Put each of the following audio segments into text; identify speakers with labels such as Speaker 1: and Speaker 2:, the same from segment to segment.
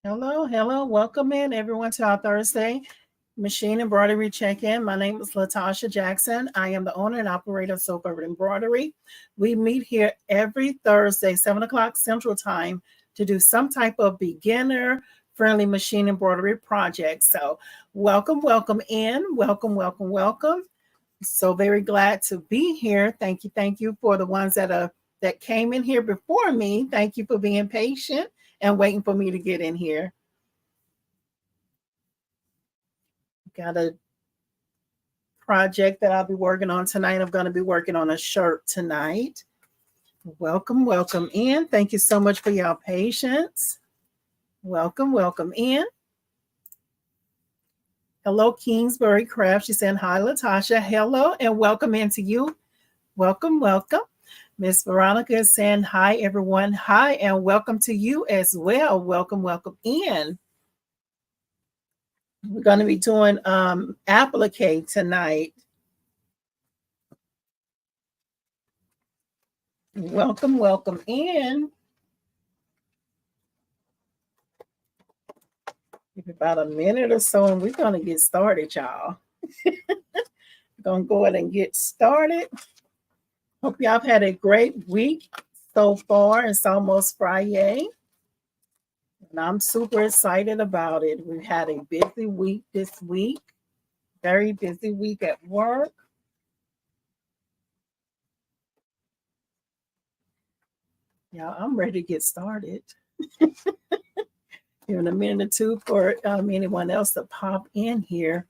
Speaker 1: Hello, hello. Welcome in everyone to our Thursday machine embroidery check-in. My name is Latasha Jackson. I am the owner and operator of So Covered Embroidery. We meet here every Thursday, 7 o'clock Central Time, to do some type of beginner friendly machine embroidery project. So welcome, welcome in. Welcome, welcome, welcome. So very glad to be here. Thank you for the ones that came in here before me. Thank you for being patient and waiting for me to get in here. Got a project that I'll be working on tonight. I'm going to be working on a shirt tonight. Welcome, welcome in. Thank you so much for your patience. Welcome, welcome in. Hello, Kingsbury Craft. She's saying hi, Latasha. Hello, and welcome into you. Welcome, welcome. Miss Veronica is saying hi, everyone. Hi, and welcome to you as well. Welcome, welcome in. We're going to be doing applique tonight. Welcome, welcome in. Give about a minute or so, and we're going to get started, y'all. We're going to go ahead and get started. Hope y'all have had a great week so far. It's almost Friday, and I'm super excited about it. We've had a busy week this week, very busy week at work. Yeah, I'm ready to get started. Give it a minute or two for anyone else to pop in here.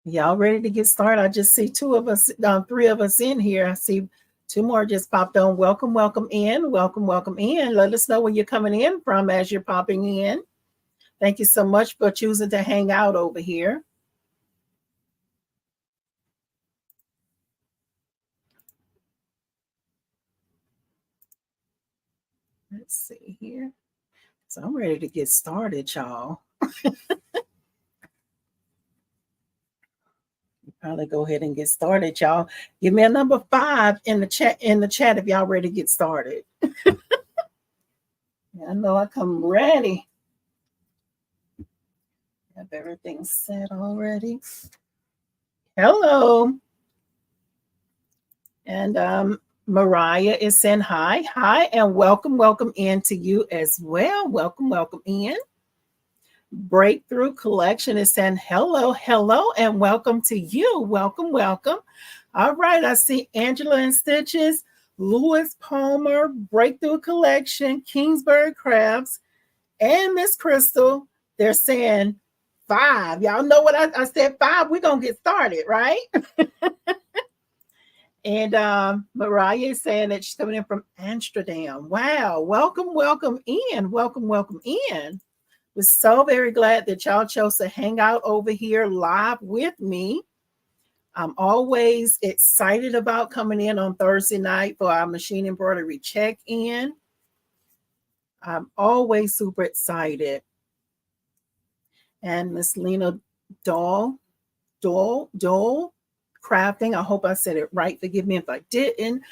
Speaker 1: Y'all ready to get started? I just see three of us in here. I see two more just popped on. Welcome, welcome in. Welcome, welcome in. Let us know where you're coming in from as you're popping in. Thank you so much for choosing to hang out over here. Let's see here. So I'm ready to get started, y'all. Probably go ahead and get started, y'all. Give me a number 5 in the chat if y'all ready to get started. I know I come ready. Have everything set already. Hello. And Mariah is saying hi, and welcome, welcome in to you as well. Welcome, welcome in. Breakthrough Collection is saying hello, hello, and welcome to you. Welcome, welcome. All right, I see Angela and Stitches, Lewis Palmer, Breakthrough Collection, Kingsbury Crafts, and Miss Crystal. They're saying 5. Y'all know what I said 5. We're going to get started, right? And Mariah is saying that she's coming in from Amsterdam. Wow. Welcome, welcome in. Welcome, welcome in. We're so very glad that y'all chose to hang out over here live with me. I'm always excited about coming in on Thursday night for our machine embroidery check-in. I'm always super excited. And Miss Lena Dole Crafting. I hope I said it right. Forgive me if I didn't.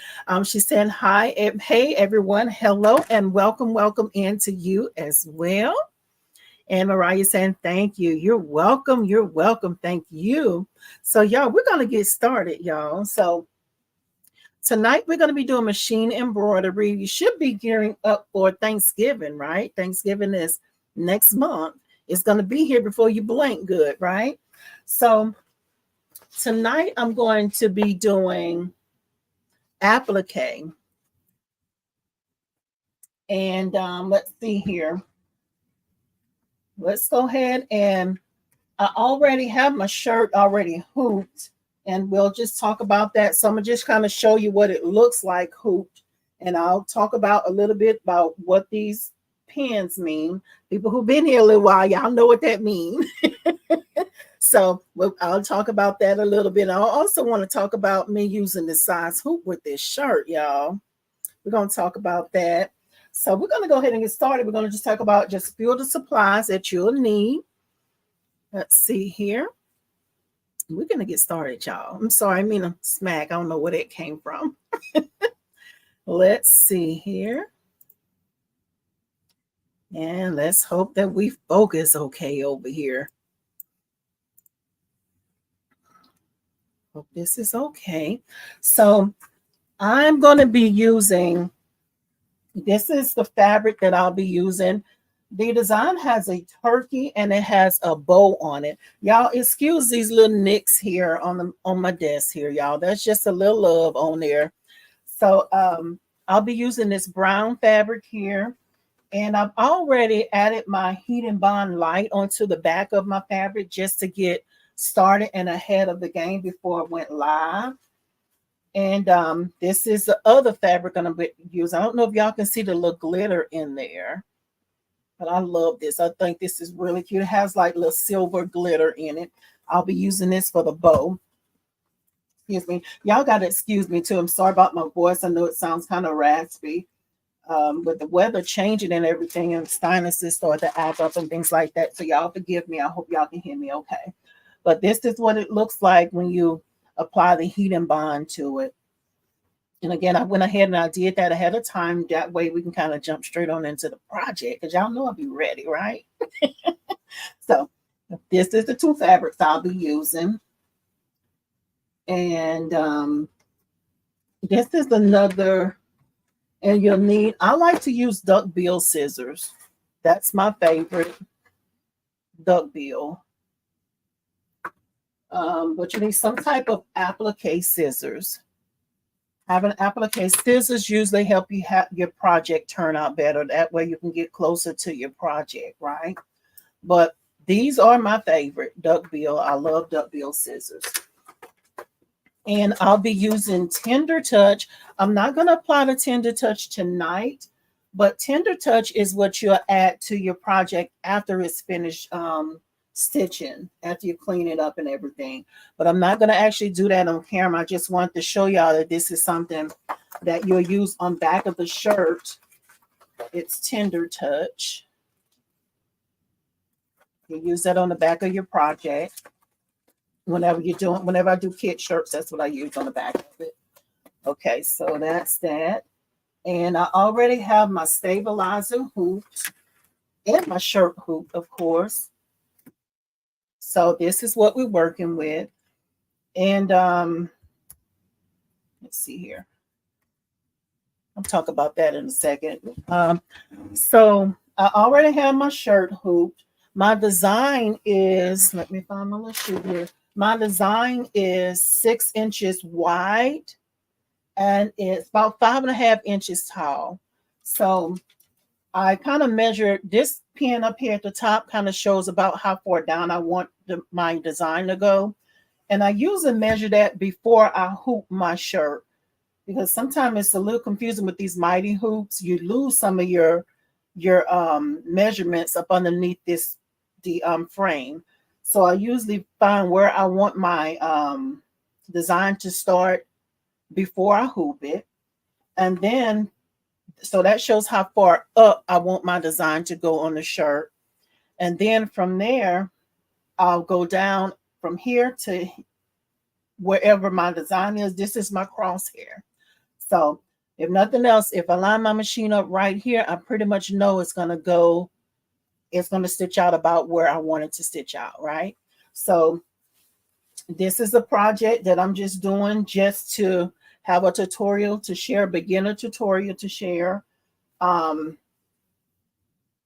Speaker 1: She's saying hi. Hey, everyone. Hello and welcome, welcome in to you as well. And Mariah saying thank you. You're welcome. You're welcome. Thank you. So, y'all, we're going to get started, y'all. So, tonight we're going to be doing machine embroidery. You should be gearing up for Thanksgiving, right? Thanksgiving is next month. It's going to be here before you blink good, right? So, tonight I'm going to be doing applique. And let's see here. Let's go ahead, and I already have my shirt already hooped, and we'll just talk about that. So I'm gonna just kind of show you what it looks like hooped, and I'll talk about a little bit about what these pins mean. People who've been here a little while, y'all know what that means. So I'll talk about that a little bit. I also want to talk about me using the size hoop with this shirt, y'all. We're going to talk about that. So we're going to go ahead and get started. We're going to just talk about just a few of the supplies that you'll need. Let's see here. We're going to get started, y'all. I'm sorry. I mean a smack. I don't know where that came from. Let's see here. And let's hope that we focus okay over here. Hope this is okay. So I'm going to be using, this is the fabric that I'll be using. The design has a turkey and it has a bow on it. Y'all excuse these little nicks here on my desk here, y'all. That's just a little love on there. So I'll be using this brown fabric here. And I've already added my heat and bond light onto the back of my fabric just to get started and ahead of the game before it went live. And this is the other fabric I'm going to use. I don't know if y'all can see the little glitter in there, but I love this. I think this is really cute. It has like little silver glitter in it. I'll be using this for the bow. Excuse me. Y'all got to excuse me too. I'm sorry about my voice. I know it sounds kind of raspy. With the weather changing and everything, and sinuses start to act up and things like that. So y'all forgive me. I hope y'all can hear me okay. But this is what it looks like when you apply the heat and bond to it. And again, I went ahead and I did that ahead of time. That way we can kind of jump straight on into the project because y'all know I'll be ready, right? So this is the two fabrics I'll be using. And this is another, and you'll need, I like to use duckbill scissors. That's my favorite, duckbill. But you need some type of applique scissors. Having applique scissors usually help you have your project turn out better. That way you can get closer to your project, right? But these are my favorite, duckbill. I love duckbill scissors. And I'll be using Tender Touch. I'm not going to apply the Tender Touch tonight, but Tender Touch is what you'll add to your project after it's finished stitching, after you clean it up and everything. But I'm not going to actually do that on camera. I just wanted to show y'all that this is something that you'll use on back of the shirt. It's Tender Touch. You use that on the back of your project. Whenever I do kit shirts, that's what I use on the back of it. Okay, so that's that. And I already have my stabilizer hoop and my shirt hoop, of course. So this is what we're working with. And let's see here. I'll talk about that in a second. So I already have my shirt hoop. My design is, let me find my little shoe here. My design is 6 inches wide and it's about 5.5 inches tall. So I kind of measured this pin up here at the top, kind of shows about how far down I want my design to go. And I usually measure that before I hoop my shirt because sometimes it's a little confusing with these mighty hoops. You lose some of your measurements up underneath the frame. So I usually find where I want my design to start before I hoop it. And then, so that shows how far up I want my design to go on the shirt. And then from there, I'll go down from here to wherever my design is. This is my crosshair. So if nothing else, if I line my machine up right here, I pretty much know it's going to stitch out about where I want it to stitch out, right? So this is a project that I'm just doing just to have a tutorial to share, beginner tutorial to share.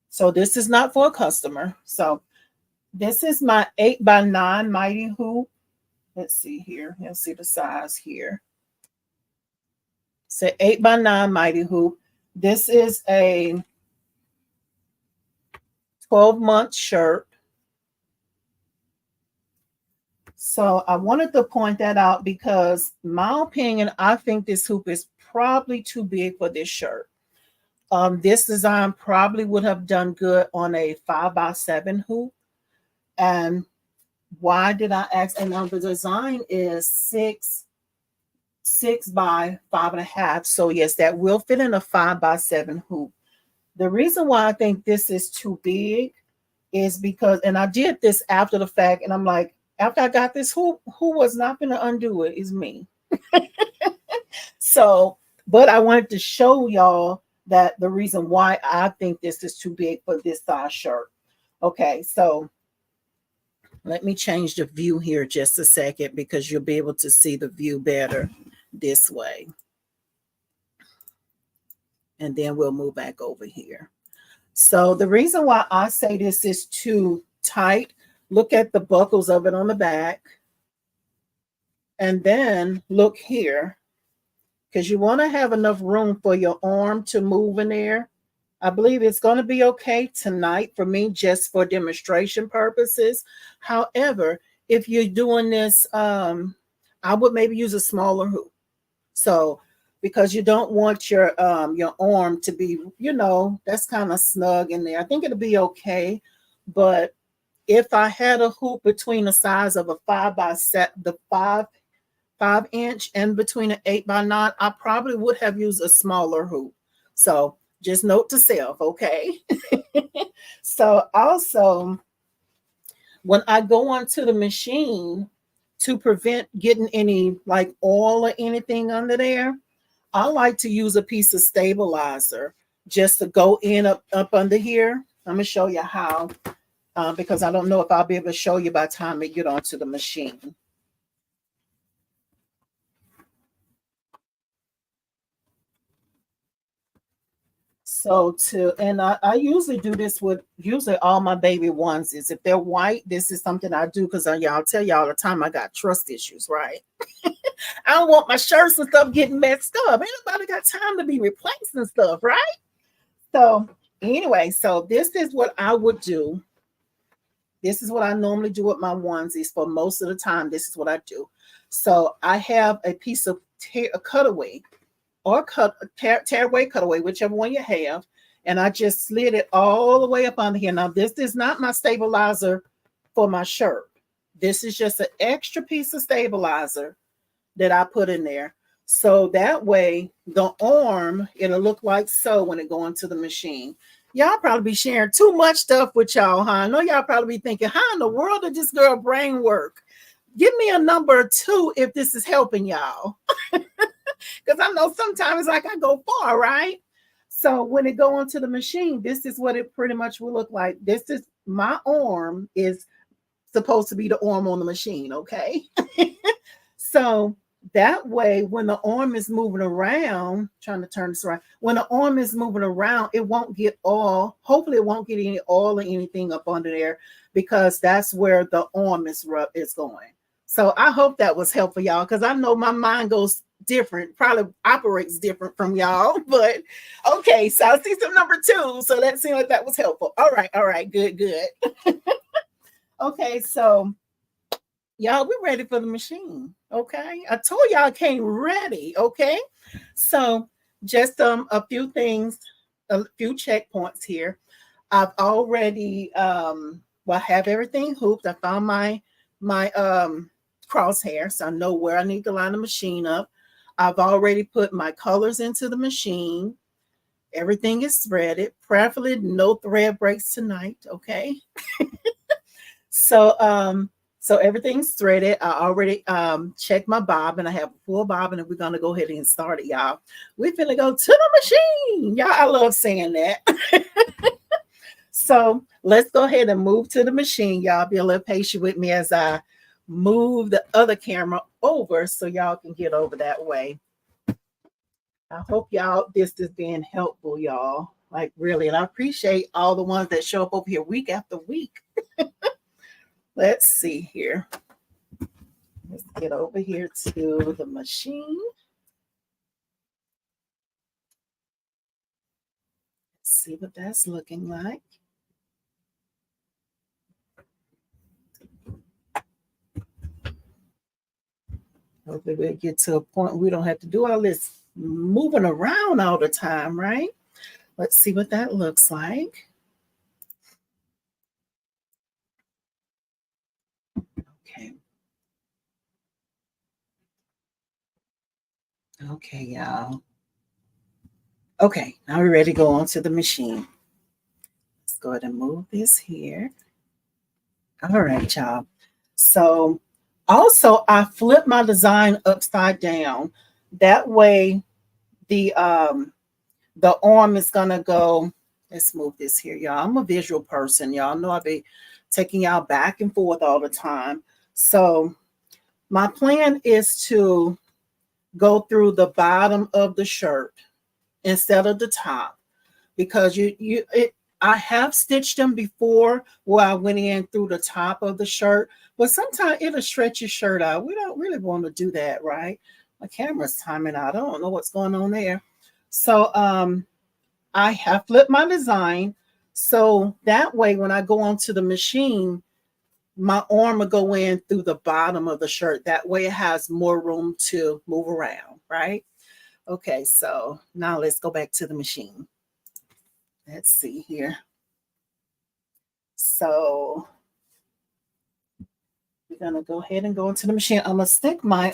Speaker 1: So this is not for a customer. So this is my 8x9 mighty hoop. Let's see here. You'll see the size here. It's an 8x9 mighty hoop. This is a 12-month shirt. So I wanted to point that out because my opinion, I think this hoop is probably too big for this shirt. This design probably would have done good on a 5x7 hoop. And why did I ask? And now the design is 6 by 5.5. So yes, that will fit in a 5x7 hoop. The reason why I think this is too big is because, and I did this after the fact, and I'm like, after I got this hoop, who was not going to undo it is me. So But I wanted to show y'all that the reason why I think this is too big for this size shirt. Okay, so let me change the view here just a second because you'll be able to see the view better this way. And then we'll move back over here. So the reason why I say this is too tight, look at the buckles of it on the back. And then look here, because you want to have enough room for your arm to move in there. I believe it's going to be okay tonight for me, just for demonstration purposes. However, if you're doing this, I would maybe use a smaller hoop. So, because you don't want your arm to be, that's kind of snug in there. I think it'll be okay. But if I had a hoop between the size of a 5 inch and between an 8x9, I probably would have used a smaller hoop. So just note to self, okay? So also, when I go onto the machine, to prevent getting any like oil or anything under there, I like to use a piece of stabilizer just to go in up under here. I'm gonna show you how, because I don't know if I'll be able to show you by the time we get onto the machine. So I usually do this with usually all my baby onesies. If they're white, this is something I do because y'all tell y'all all the time I got trust issues, right? I don't want my shirts and stuff getting messed up. Ain't nobody got time to be replacing stuff, right? So anyway, so this is what I would do. This is what I normally do with my onesies for most of the time. This is what I do. So I have a piece of a cutaway or tearaway cutaway, whichever one you have. And I just slid it all the way up under here. Now, this is not my stabilizer for my shirt. This is just an extra piece of stabilizer that I put in there. So that way, the arm, it'll look like so when it go into the machine. Y'all probably be sharing too much stuff with y'all, huh? I know y'all probably be thinking, how in the world did this girl brain work? Give me a number 2 if this is helping y'all. Because I know sometimes like I go far, right? So when it go onto the machine, this is what it pretty much will look like. This is my arm is supposed to be the arm on the machine, okay? So that way, when the arm is moving around, trying to turn this around, when the arm is moving around, it won't get oil. Hopefully, it won't get any oil or anything up under there because that's where the arm is going. So I hope that was helpful, y'all, because I know my mind goes different, probably operates different from y'all. But okay, so I see some number 2. So that seemed like that was helpful. All right, good. Okay, so y'all, we're ready for the machine. Okay, I told y'all I came ready. Okay, so just a few things, a few checkpoints here. I've already have everything hooped. I found my crosshair, so I know where I need to line the machine up. I've already put my colors into the machine. Everything is threaded. Preferably no thread breaks tonight. Okay. So everything's threaded. I already checked my bobbin. I have a full bobbin, and we're gonna go ahead and start it, y'all. We're gonna go to the machine. Y'all, I love saying that. So let's go ahead and move to the machine. Y'all be a little patient with me as I move the other camera over so y'all can get over that way. I hope y'all this is being helpful, y'all. Like really, and I appreciate all the ones that show up over here week after week. Let's see here. Let's get over here to the machine. Let's see what that's looking like. Hopefully we'll get to a point we don't have to do all this moving around all the time, right? Let's see what that looks like. Okay. Okay, y'all. Okay, now we're ready to go on to the machine. Let's go ahead and move this here. All right, y'all. So also I flip my design upside down. That way the arm is gonna go. Let's move this here, y'all. I'm a visual person. Y'all know I be taking y'all back and forth all the time. So my plan is to go through the bottom of the shirt instead of the top, because I have stitched them before where I went in through the top of the shirt, but sometimes it'll stretch your shirt out. We don't really want to do that, right? My camera's timing out. I don't know what's going on there. So I have flipped my design so that way when I go onto the machine, my arm will go in through the bottom of the shirt. That way it has more room to move around, right? Okay, so now let's go back to the machine. Let's see here. So we're gonna go ahead and go into the machine. I'm gonna stick my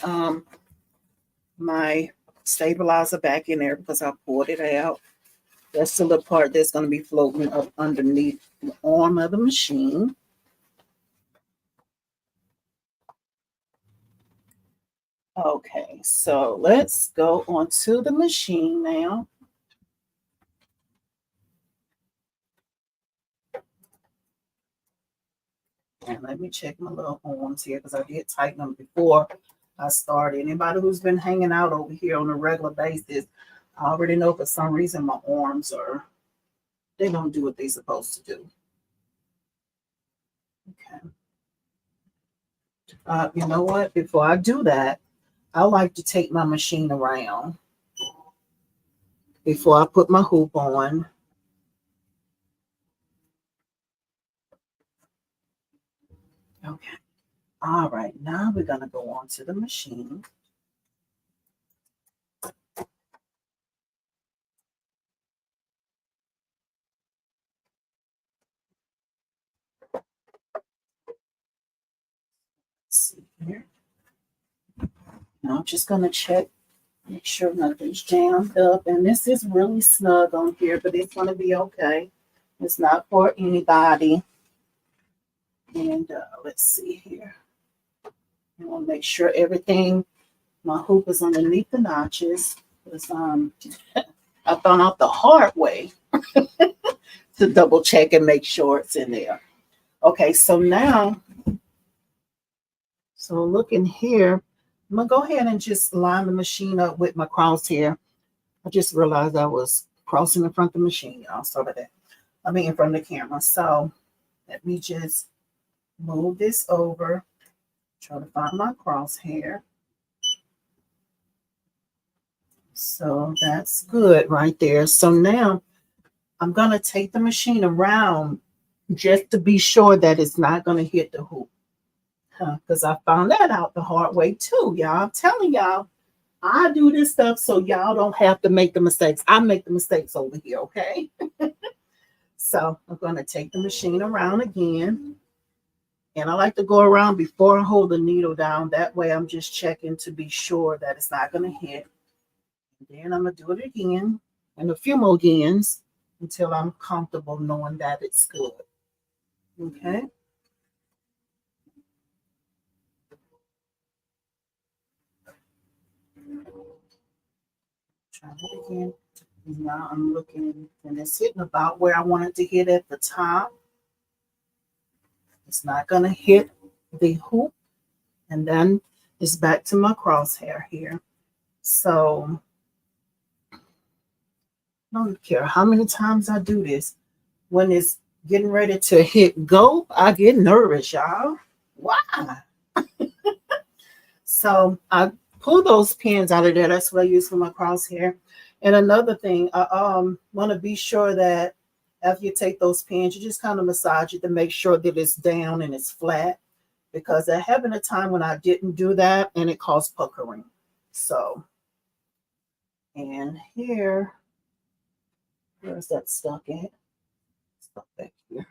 Speaker 1: my stabilizer back in there because I pulled it out. That's the little part that's gonna be floating up underneath the arm of the machine. Okay, so let's go onto the machine now. And let me check my little arms here because I did tighten them before I started. Anybody who's been hanging out over here on a regular basis, I already know for some reason my arms they don't do what they're supposed to do. Okay. You know what? Before I do that, I like to take my machine around before I put my hoop on. Okay. All right. Now we're going to go on to the machine. Let's see here. Now I'm just going to check, make sure nothing's jammed up. And this is really snug on here, but it's going to be okay. It's not for anybody. And let's see here. I want to make sure everything, my hoop is underneath the notches. Because I found out the hard way to double check and make sure it's in there. Okay, so now, so looking here, I'm going to go ahead and just line the machine up with my crosshair. I just realized I was crossing in front of the machine, y'all. Sorry about that. I mean, in front of the camera. So let me just move this over. Try to find my crosshair. So that's good right there. So now I'm going to take the machine around just to be sure that it's not going to hit the hoop. Because I found that out the hard way too, y'all. I'm telling y'all, I do this stuff so y'all don't have to make the mistakes. I make the mistakes over here, okay? So I'm going to take the machine around again. And I like to go around before I hold the needle down. That way I'm just checking to be sure that it's not going to hit. And then I'm going to do it again and a few more agains until I'm comfortable knowing that it's good. Okay. Try it again. And now I'm looking and it's hitting about where I want it to hit at the top. It's not going to hit the hoop. And then it's back to my crosshair here. So I don't care how many times I do this. When it's getting ready to hit go, I get nervous, y'all. Why? So I pull those pins out of there. That's what I use for my crosshair. And another thing, I want to be sure that after you take those pins, you just kind of massage it to make sure that it's down and it's flat. Because there have been a time when I didn't do that and it caused puckering. So, and here, where's that stuck at? Stuck back here.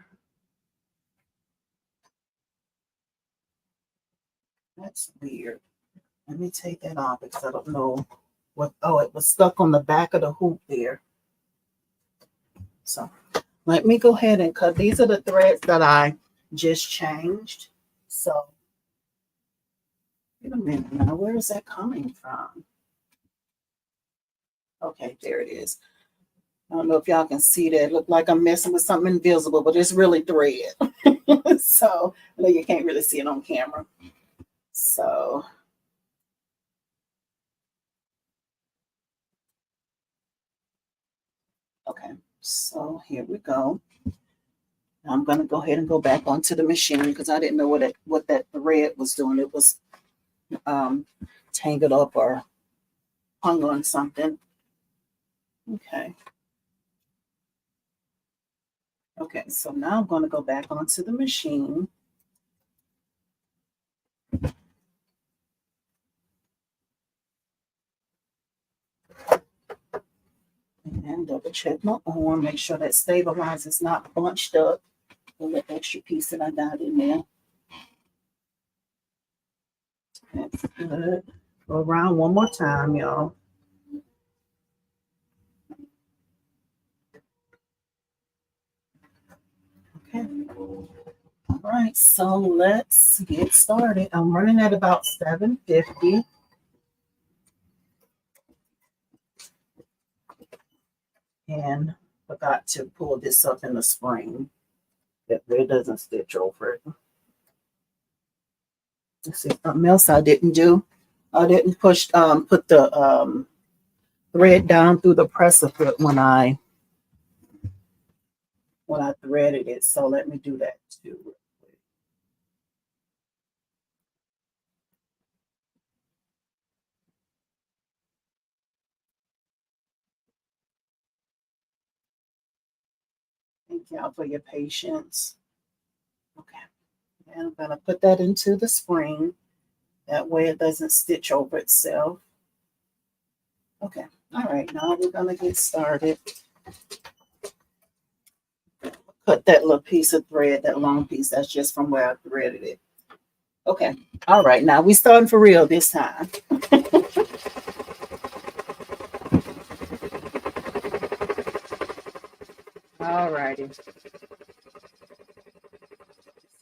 Speaker 1: That's weird. Let me take that off because I don't know what. Oh, it was stuck on the back of the hoop there. So let me go ahead and cut. These are the threads that I just changed. So wait a minute now. Where is that coming from? Okay, there it is. I don't know if y'all can see that. It look like I'm messing with something invisible, but it's really thread. So I know you can't really see it on camera. So okay, so here we go. I'm gonna go ahead and go back onto the machine because I didn't know what that thread was doing. It was um, tangled up or hung on something. Okay. Okay, so now I'm going to go back onto the machine. And double check my arm, make sure that stabilizer is not bunched up with the extra piece that I got in there. That's good. Go around one more time, y'all. Okay. All right, so let's get started. I'm running at about 750. And forgot to pull this up in the spring. That way it doesn't stitch over it. Let's see, something else I didn't do. I didn't put the thread down through the presser foot when I threaded it. So let me do that too. Thank y'all for your patience. Okay. And I'm gonna put that into the spring. That way it doesn't stitch over itself. Okay. All right, now we're gonna get started. Cut that little piece of thread, that long piece, that's just from where I threaded it. Okay. All right, now we starting for real this time. All righty.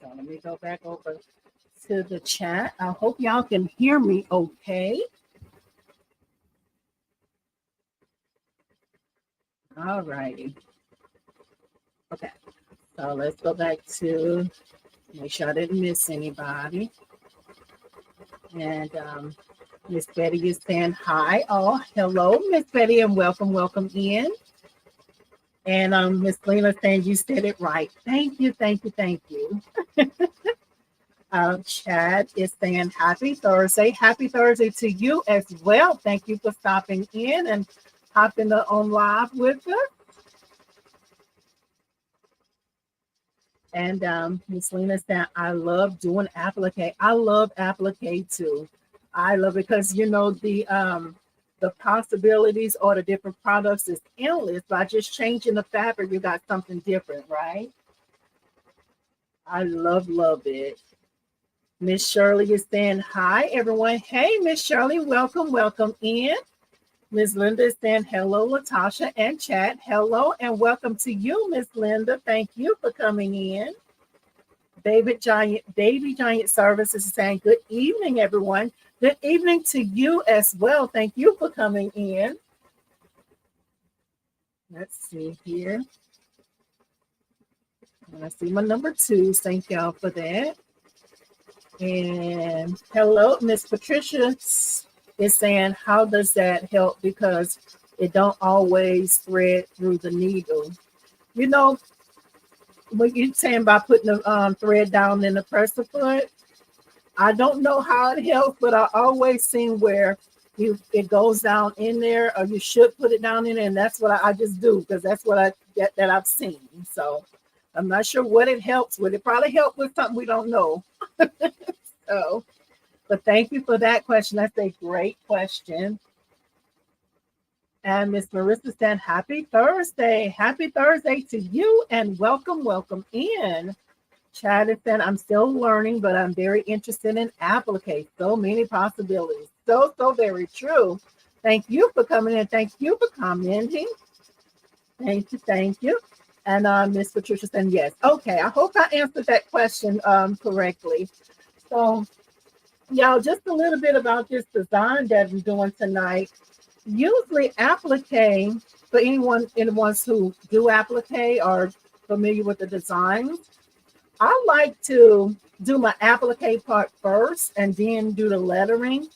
Speaker 1: So let me go back over to the chat. I hope y'all can hear me okay. All righty. Okay. So let's go back to make sure I didn't miss anybody. And Miss Betty is saying hi. Oh, hello, Miss Betty, and welcome in. And Miss Lena saying you said it right. Thank you. Chad is saying happy Thursday. Happy Thursday to you as well. Thank you for stopping in and hopping on live with us. And Miss Lena said, I love doing applique. I love applique too. I love it because the possibilities or the different products is endless. By just changing the fabric, you got something different, right? I love it. Miss Shirley is saying hi, everyone. Hey, Miss Shirley, welcome in. Miss Linda is saying hello, Latasha and Chad. Hello and welcome to you, Miss Linda. Thank you for coming in. Baby Giant Services is saying good evening, everyone. Good evening to you as well. Thank you for coming in. Let's see here. I see my number 2. Thank y'all for that. And hello, Miss Patricia is saying, how does that help? Because it don't always thread through the needle. You know, what you're saying by putting the thread down in the presser foot, I don't know how it helps, but I always seen where it goes down in there, or you should put it down in there, and that's what I just do because that's what I've seen. So I'm not sure what it helps with. It probably helps with something we don't know. So, but thank you for that question. That's a great question. And Miss Marissa said, happy Thursday. Happy Thursday to you and welcome in. Chad said, I'm still learning, but I'm very interested in applique. So many possibilities. So very true. Thank you for coming in. Thank you for commenting. Thank you. And Miss Patricia said, yes. Okay, I hope I answered that question correctly. So, y'all, just a little bit about this design that I'm doing tonight. Usually applique, for anyone who do applique or familiar with the designs, I like to do my applique part first and then do the lettering.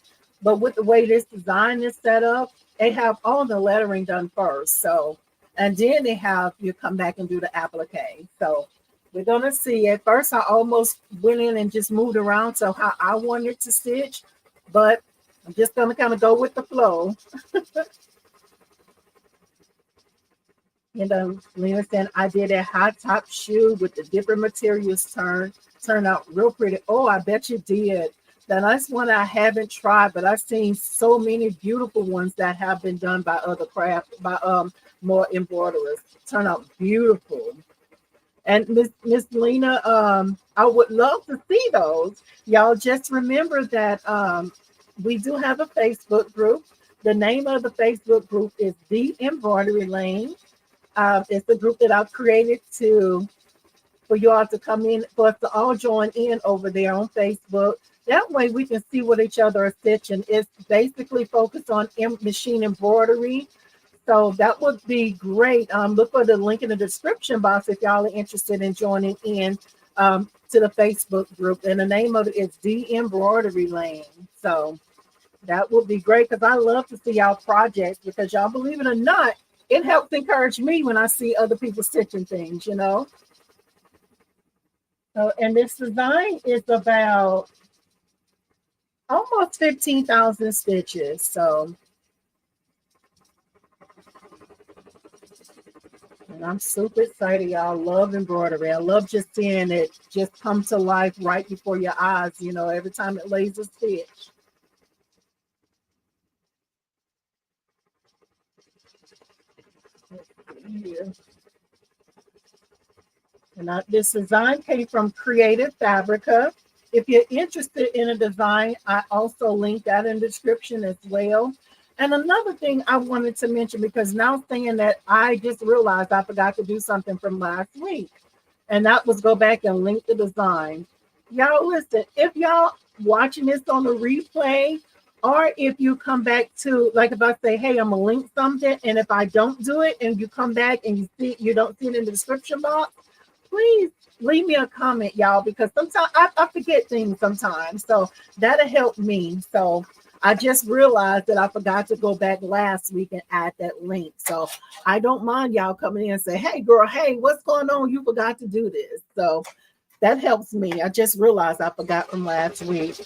Speaker 1: But with the way this design is set up, they have all the lettering done first. So, and then they have you come back and do the applique. So we're gonna see. At first, I almost went in and just moved around to how I wanted to stitch, but I'm just gonna kind of go with the flow. And Lena said I did a high top shoe with the different materials turned out real pretty. Oh, I bet you did. The next one I haven't tried, but I've seen so many beautiful ones that have been done by other craft by more embroiderers. Turn out beautiful. And Miss Lena, I would love to see those. Y'all just remember that we do have a Facebook group. The name of the Facebook group is The Embroidery Lane. It's a group that I've created for you all to come in, for us to all join in over there on Facebook. That way we can see what each other are stitching. It's basically focused on machine embroidery. So that would be great. Look for the link in the description box if y'all are interested in joining in to the Facebook group. And the name of it is The Embroidery Lane. So that would be great because I love to see y'all projects because y'all, believe it or not, it helps encourage me when I see other people stitching things, you know. And this design is about almost 15,000 stitches. So, and I'm super excited, y'all. Love embroidery. I love just seeing it just come to life right before your eyes, you know, every time it lays a stitch. Yeah. And this design came from Creative Fabrica. If you're interested in a design, I also link that in the description as well. And another thing I wanted to mention, because now saying that I just realized I forgot to do something from last week, and that was go back and link the design. Y'all listen, if y'all watching this on the replay, or if you come back to, like if I say, hey, I'm gonna link something, and if I don't do it and you come back and you don't see it in the description box, please leave me a comment, y'all, because sometimes I forget things sometimes. So that'll help me. So I just realized that I forgot to go back last week and add that link. So I don't mind y'all coming in and say, hey, girl, hey, what's going on? You forgot to do this. So that helps me. I just realized I forgot from last week.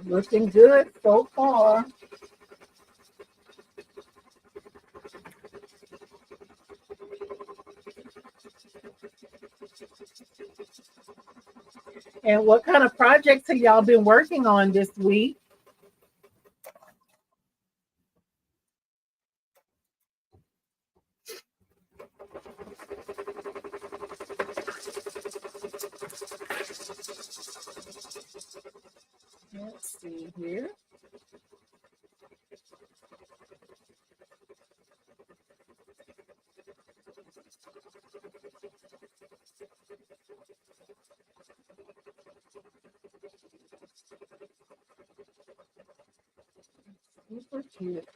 Speaker 1: Looking good so far. And what kind of projects have y'all been working on this week? Let's see here. Super cute.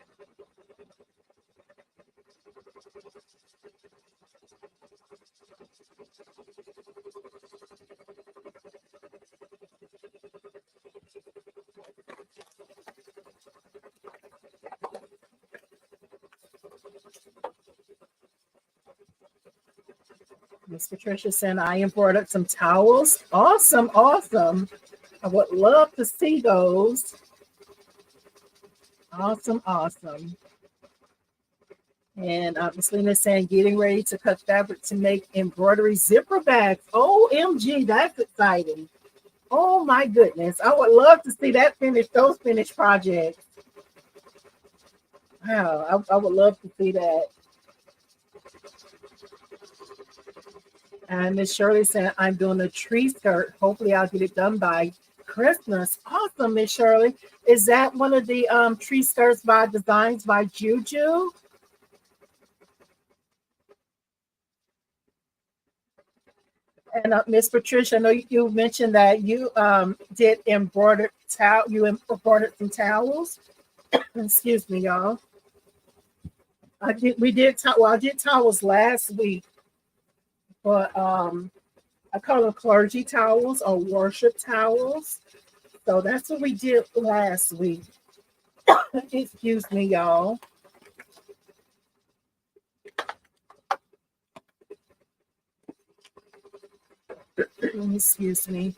Speaker 1: Miss Patricia said, I embroidered some towels. Awesome, awesome. I would love to see those. Awesome, awesome. And Miss Lena saying, getting ready to cut fabric to make embroidery zipper bags. OMG, that's exciting. Oh my goodness. I would love to see that those finished projects. Wow, I would love to see that. And Miss Shirley said, I'm doing a tree skirt. Hopefully I'll get it done by Christmas. Awesome, Miss Shirley. Is that one of the tree skirts by designs by Juju? And Miss Patricia, I know you mentioned that you did embroidered towel. You embroidered some towels. Excuse me, y'all. I did. We did. Well, I did towels last week, but I call them clergy towels or worship towels. So that's what we did last week. Excuse me, y'all. Excuse me.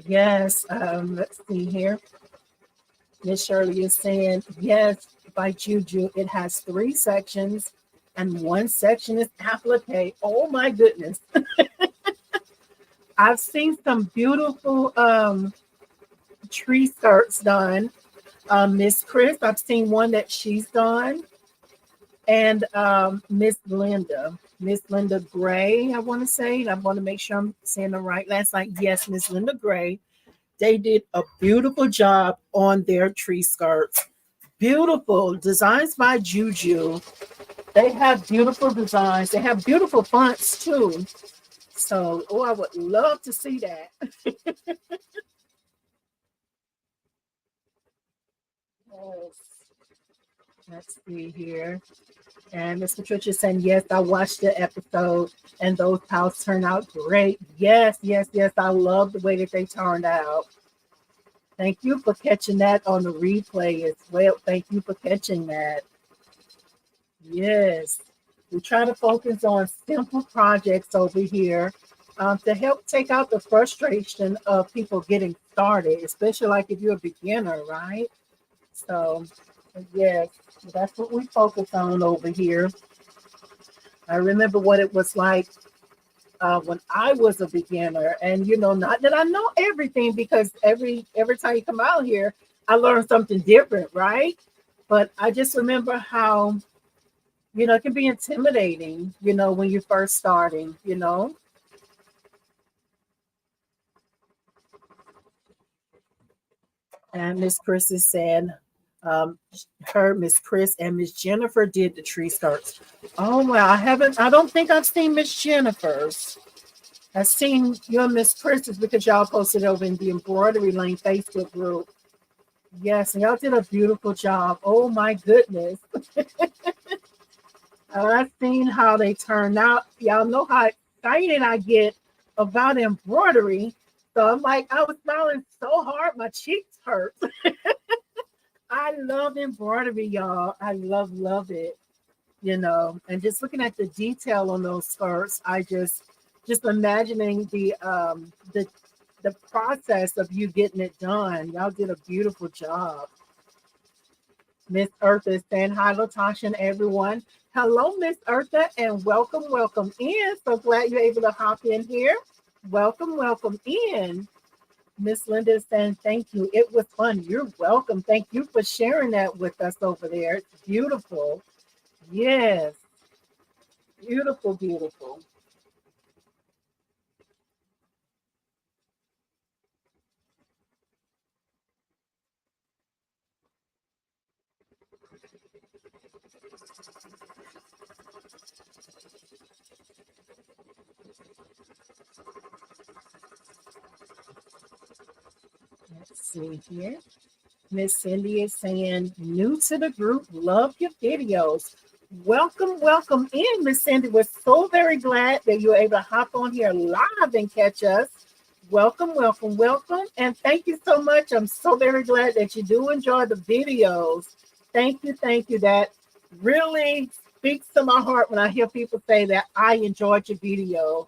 Speaker 1: Yes. Let's see here. Miss Shirley is saying, yes, by Juju, it has 3 sections and one section is applique. Oh my goodness. I've seen some beautiful tree skirts done. Miss Chris, I've seen one that she's done. And Miss Linda Gray, I want to say. I want to make sure I'm saying the right last night. Yes, Miss Linda Gray. They did a beautiful job on their tree skirts. Beautiful designs by Juju. They have beautiful designs. They have beautiful fonts too. So, oh, I would love to see that. Yes. Let's see here. And Miss Patricia saying, yes, I watched the episode and those towels turned out great. Yes, yes, yes. I love the way that they turned out. Thank you for catching that on the replay as well. Thank you for catching that. Yes. We try to focus on simple projects over here to help take out the frustration of people getting started, especially like if you're a beginner, right? So, yes, that's what we focus on over here. I remember what it was like when I was a beginner, and not that I know everything because every time you come out here, I learn something different, right? But I just remember how it can be intimidating, when you're first starting. And Miss Chris is saying, um, her, Miss Chris, and Miss Jennifer did the tree skirts. Oh well, I don't think I've seen Miss Jennifer's. I've seen your Miss Chris's because y'all posted over in the Embroidery Lane Facebook group. Yes, and y'all did a beautiful job. Oh my goodness. I've seen how they turned out. Y'all know how excited I get about embroidery. So I'm like, I was smiling so hard, my cheeks hurt. I love embroidery, y'all. I love it. And just looking at the detail on those skirts, I just imagining the process of you getting it done. Y'all did a beautiful job. Miss Eartha is saying hi, Latasha, and everyone. Hello, Miss Eartha, and welcome in. So glad you're able to hop in here. Welcome in. Miss Linda is saying thank you. It was fun. You're welcome. Thank you for sharing that with us over there. It's beautiful. Yes, beautiful. Let's see here. Miss Cindy is saying, new to the group, love your videos. Welcome in, Miss Cindy. We're so very glad that you're able to hop on here live and catch us. Welcome. And thank you so much. I'm so very glad that you do enjoy the videos. Thank you. That really speaks to my heart when I hear people say that I enjoyed your video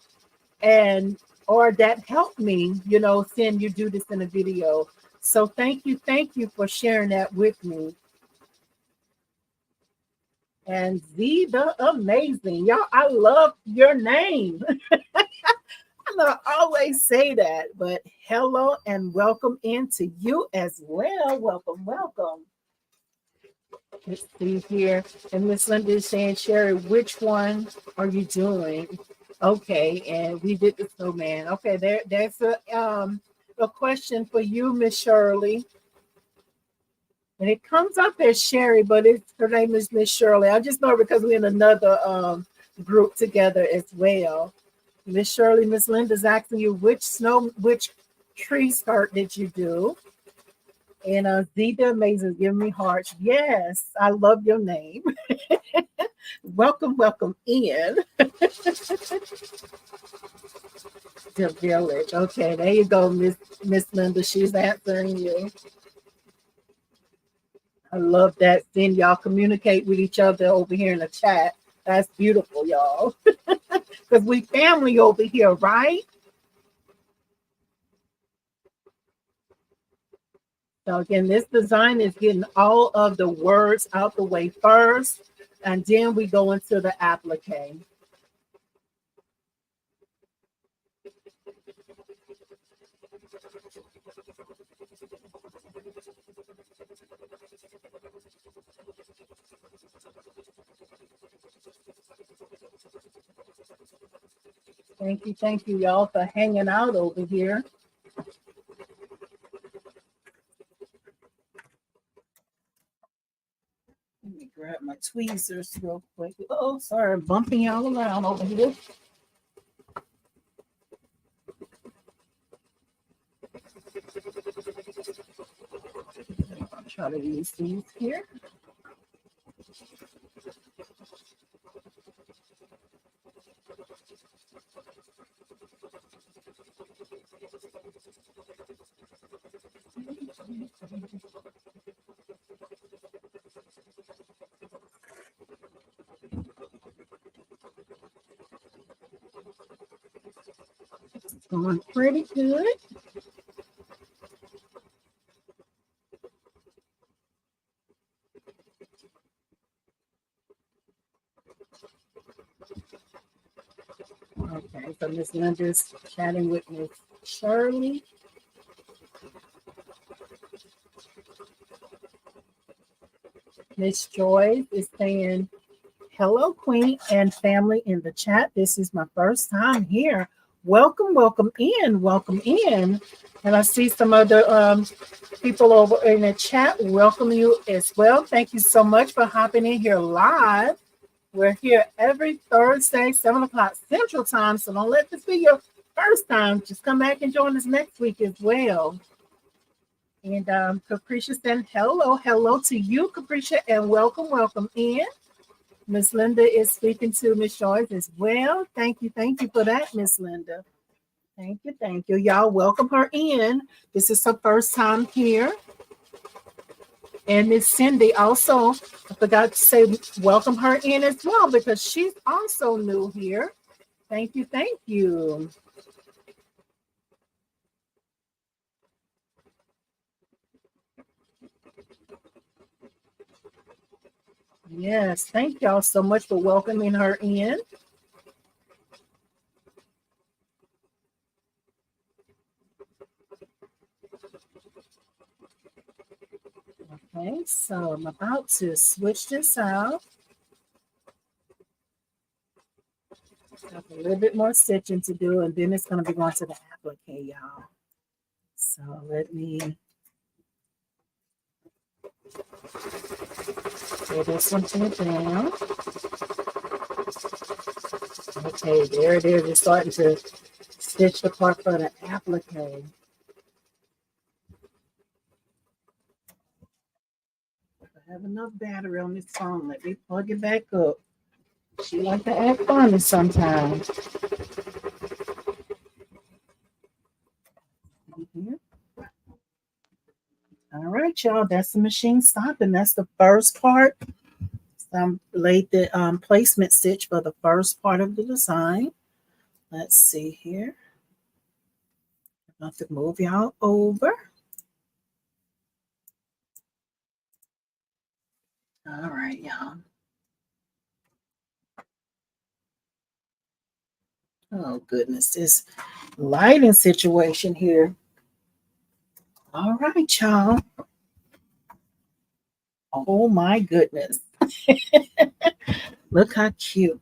Speaker 1: and or that helped me, seeing you do this in a video. So thank you for sharing that with me. And Z the Amazing. Y'all, I love your name. I'm gonna always say that, but hello and welcome into you as well. Welcome. Let's see here. And Miss Linda is saying, Sherry, which one are you doing? Okay, and we did the snowman. Okay, there's a question for you, Miss Shirley. And it comes up as Sherry, but her name is Miss Shirley. I just know because we're in another group together as well. Miss Shirley, Miss Linda's asking you which tree skirt did you do? And Zeta Amazing, give me hearts. Yes, I love your name. Welcome, welcome in the village. Okay, there you go, Miss Linda. She's answering you. I love that. Then y'all communicate with each other over here in the chat. That's beautiful, y'all. Because we family over here, right? So again, this design is getting all of the words out the way first, and then we go into the applique. Thank you, y'all, for hanging out over here. Let me grab my tweezers real quick. Oh, sorry, I'm bumping y'all around over here. I'll try to use these here. It's going pretty good. Okay, so Miss Linda's chatting with Miss Shirley. Miss Joy is saying, hello, Queen and family in the chat. This is my first time here. Welcome, welcome in, welcome in. And I see some other people over in the chat. Welcome you as well. Thank you so much for hopping in here live. We're here every Thursday, 7 o'clock Central Time. So don't let this be your first time. Just come back and join us next week as well. And Capricia said, hello to you, Capricia, and welcome, welcome in. Miss Linda is speaking to Miss Joyce as well. Thank you for that, Miss Linda. Thank you. Y'all welcome her in. This is her first time here. And Miss Cindy also, I forgot to say, welcome her in as well because she's also new here. Thank you. Yes, thank y'all so much for welcoming her in. Okay, so I'm about to switch this out. Got a little bit more stitching to do, and then it's going to be going to the applique, y'all. So let me pull this one down. Okay, there it is. It's starting to stitch the part for the applique. I have enough battery on this phone. Let me plug it back up. She like to act funny sometimes. All right, y'all. That's the machine stopping. That's the first part. So I laid the placement stitch for the first part of the design. Let's see here. I'm about to move y'all over. All right, y'all. Oh, goodness. This lighting situation here. All right, y'all. Oh my goodness. Look how cute.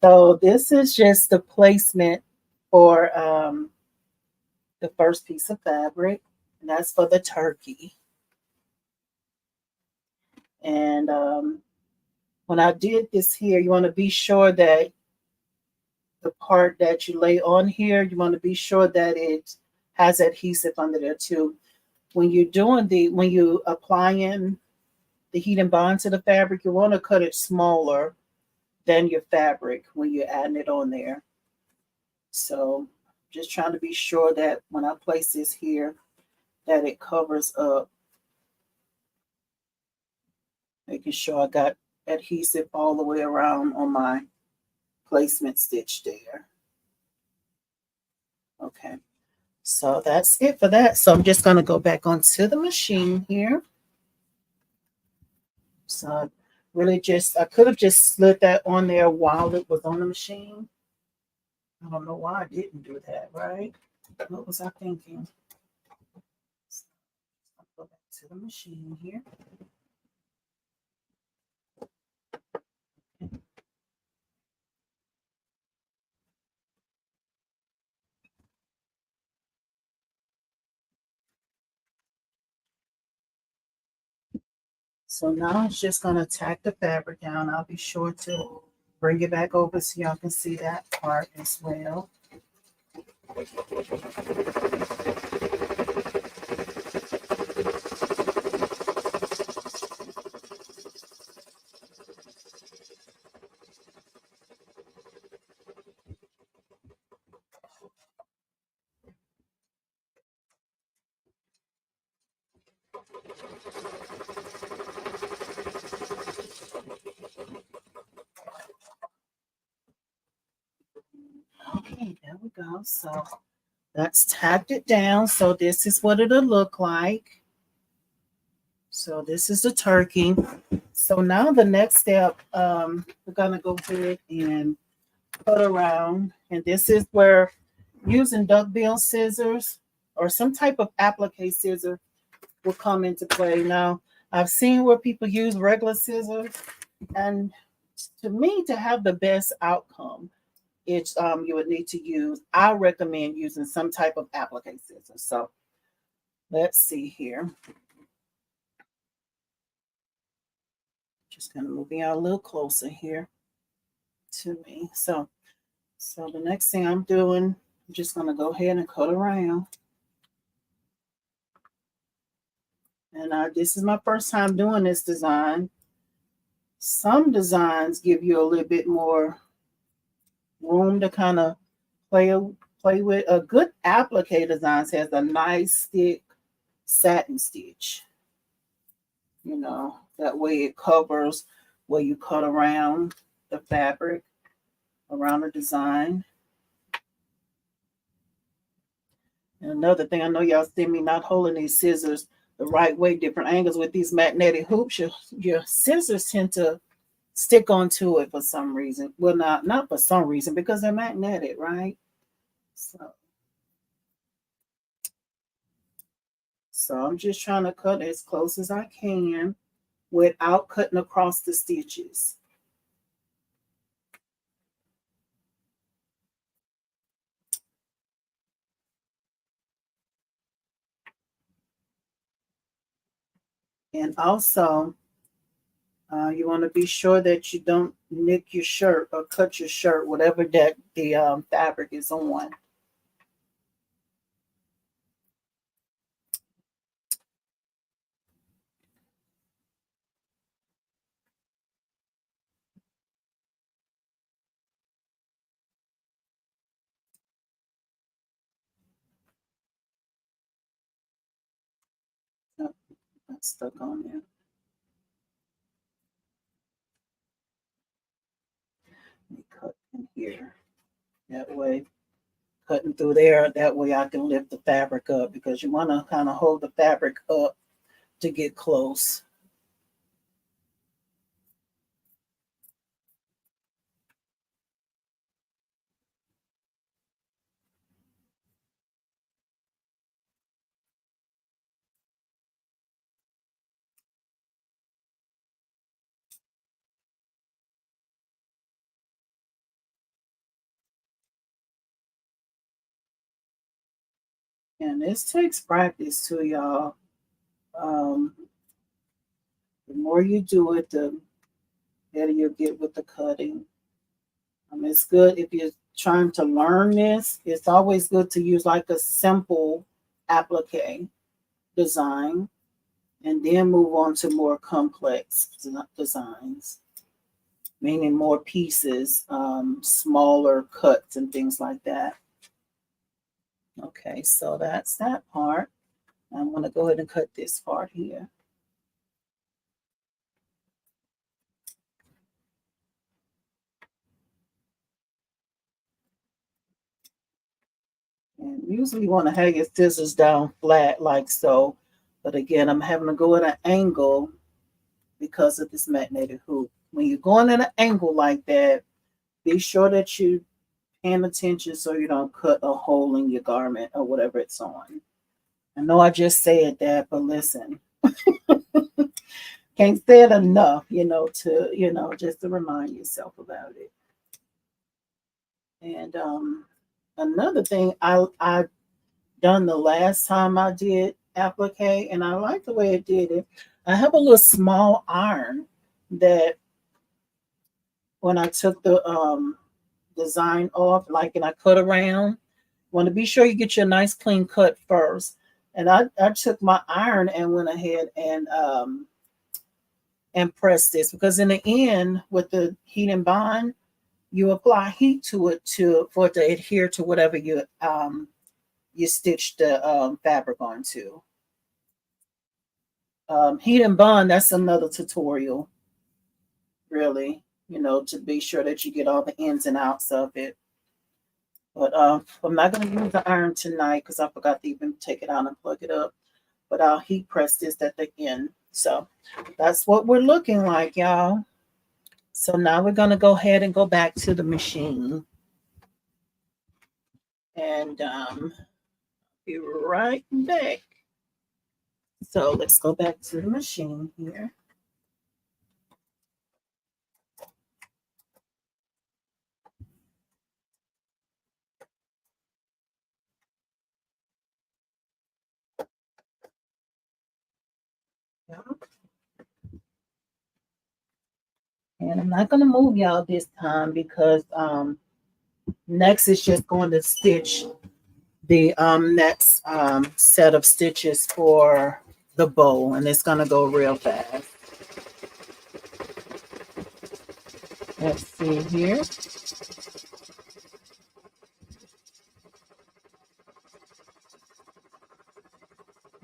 Speaker 1: So this is just the placement for the first piece of fabric, and that's for the turkey. And when I did this here, you want to be sure that the part that you lay on here, you want to be sure that it has adhesive under there too. When you're doing when you applying the heat and bond to the fabric, you want to cut it smaller than your fabric when you're adding it on there. So just trying to be sure that when I place this here, that it covers up, making sure I got adhesive all the way around on my placement stitch there. Okay, so that's it for that. So I'm just going to go back onto the machine here. So really just, I could have just slid that on there while it was on the machine. I don't know why I didn't do that, right? What was I thinking? I'll go back to the machine here. So now it's just going to tack the fabric down. I'll be sure to bring it back over so y'all can see that part as well. Okay, there we go. So that's tacked it down. So this is what it'll look like. So this is the turkey. So now the next step, we're gonna go ahead and cut around. And this is where using duckbill scissors or some type of applique scissor will come into play. Now, I've seen where people use regular scissors, and to me, to have the best outcome, it's you would need to use. I recommend using some type of applique scissors. So let's see here. Just kind of moving out a little closer here to me. So the next thing I'm doing, I'm just gonna go ahead and cut around. And this is my first time doing this design. Some designs give you a little bit more room to kind of play with. A good applique design has a nice thick satin stitch. You know, that way it covers where you cut around the fabric, around the design. And another thing, I know y'all see me not holding these scissors the right way, different angles with these magnetic hoops. Your scissors tend to stick onto it for some reason. Well, not for some reason, because they're magnetic, right? So I'm just trying to cut as close as I can without cutting across the stitches. And also, you want to be sure that you don't nick your shirt or cut your shirt, whatever that the fabric is on. Oh, that's stuck on there. Let me cut in here. That way, cutting through there, that way I can lift the fabric up, because you want to kind of hold the fabric up to get close. And this takes practice too, y'all. Um, the more you do it, the better you'll get with the cutting. It's good if you're trying to learn this. It's always good to use like a simple applique design and then move on to more complex designs, meaning more pieces, smaller cuts and things like that. Okay, so that's that part. I'm going to go ahead and cut this part here. And usually you want to hang your scissors down flat like so. But again, I'm having to go at an angle because of this magnetic hoop. When you're going at an angle like that, be sure that you paying attention so you don't cut a hole in your garment or whatever it's on. I know I just said that, but listen, can't say it enough, just to remind yourself about it. And another thing I done the last time I did applique, and I like the way it did it. I have a little small iron that when I took the design off, like, and I cut around, want to be sure you get your nice clean cut first. And I took my iron and went ahead and pressed this because in the end with the heat and bond, you apply heat to it for it to adhere to whatever you stitch the fabric onto. Heat and bond, that's another tutorial, really, to be sure that you get all the ins and outs of it. But I'm not going to use the iron tonight because I forgot to even take it out and plug it up. But I'll heat press this at the end. So that's what we're looking like, y'all. So now we're going to go ahead and go back to the machine. And be right back. So let's go back to the machine here. And I'm not going to move y'all this time because next is just going to stitch the next set of stitches for the bow, and it's going to go real fast. Let's see here.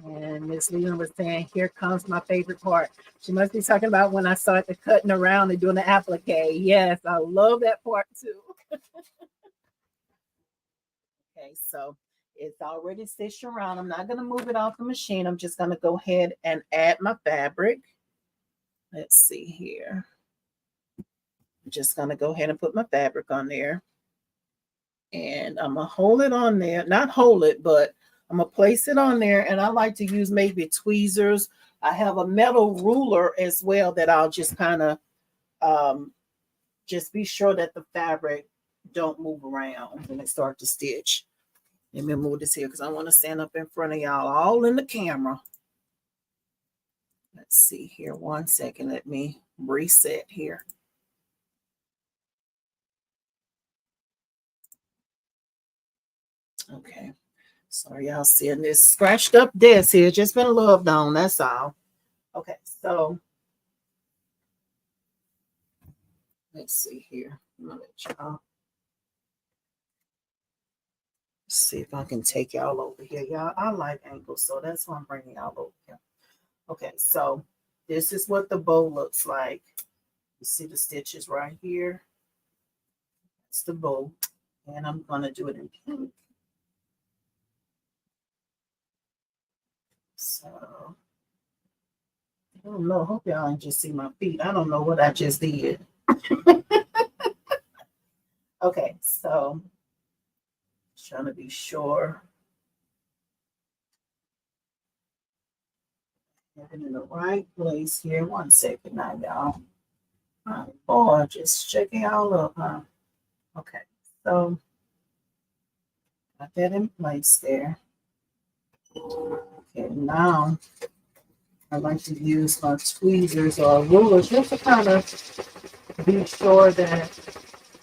Speaker 1: And Miss Leland was saying, here comes my favorite part. She must be talking about when I started cutting around and doing the applique. Yes, I love that part too. Okay, so it's already stitched around. I'm not going to move it off the machine. I'm just going to go ahead and add my fabric. Let's see here. I'm just going to go ahead and put my fabric on there. And I'm going to hold it on there. Not hold it, but I'm going to place it on there. And I like to use maybe tweezers. I have a metal ruler as well that I'll just kind of just be sure that the fabric don't move around when I start to stitch. Let me move this here because I want to stand up in front of y'all all in the camera. Let's see here. 1 second. Let me reset here. Okay. Sorry, y'all seeing this scratched up desk here. Just been loved on. That's all. Okay. So let's see here. I'm gonna let y'all see if I can take y'all over here. Y'all, I like angles, so that's why I'm bringing y'all over here. Okay, so this is what the bow looks like. You see the stitches right here. It's the bow, and I'm gonna do it in pink. So I don't know. Hope y'all ain't just see my feet. I don't know what I just did. Okay, so trying to be sure. Having in the right place here. 1 second now, y'all. My boy, just checking all up, huh? Okay, so got that in place there. Okay, now I like to use my tweezers or rulers just to kind of be sure that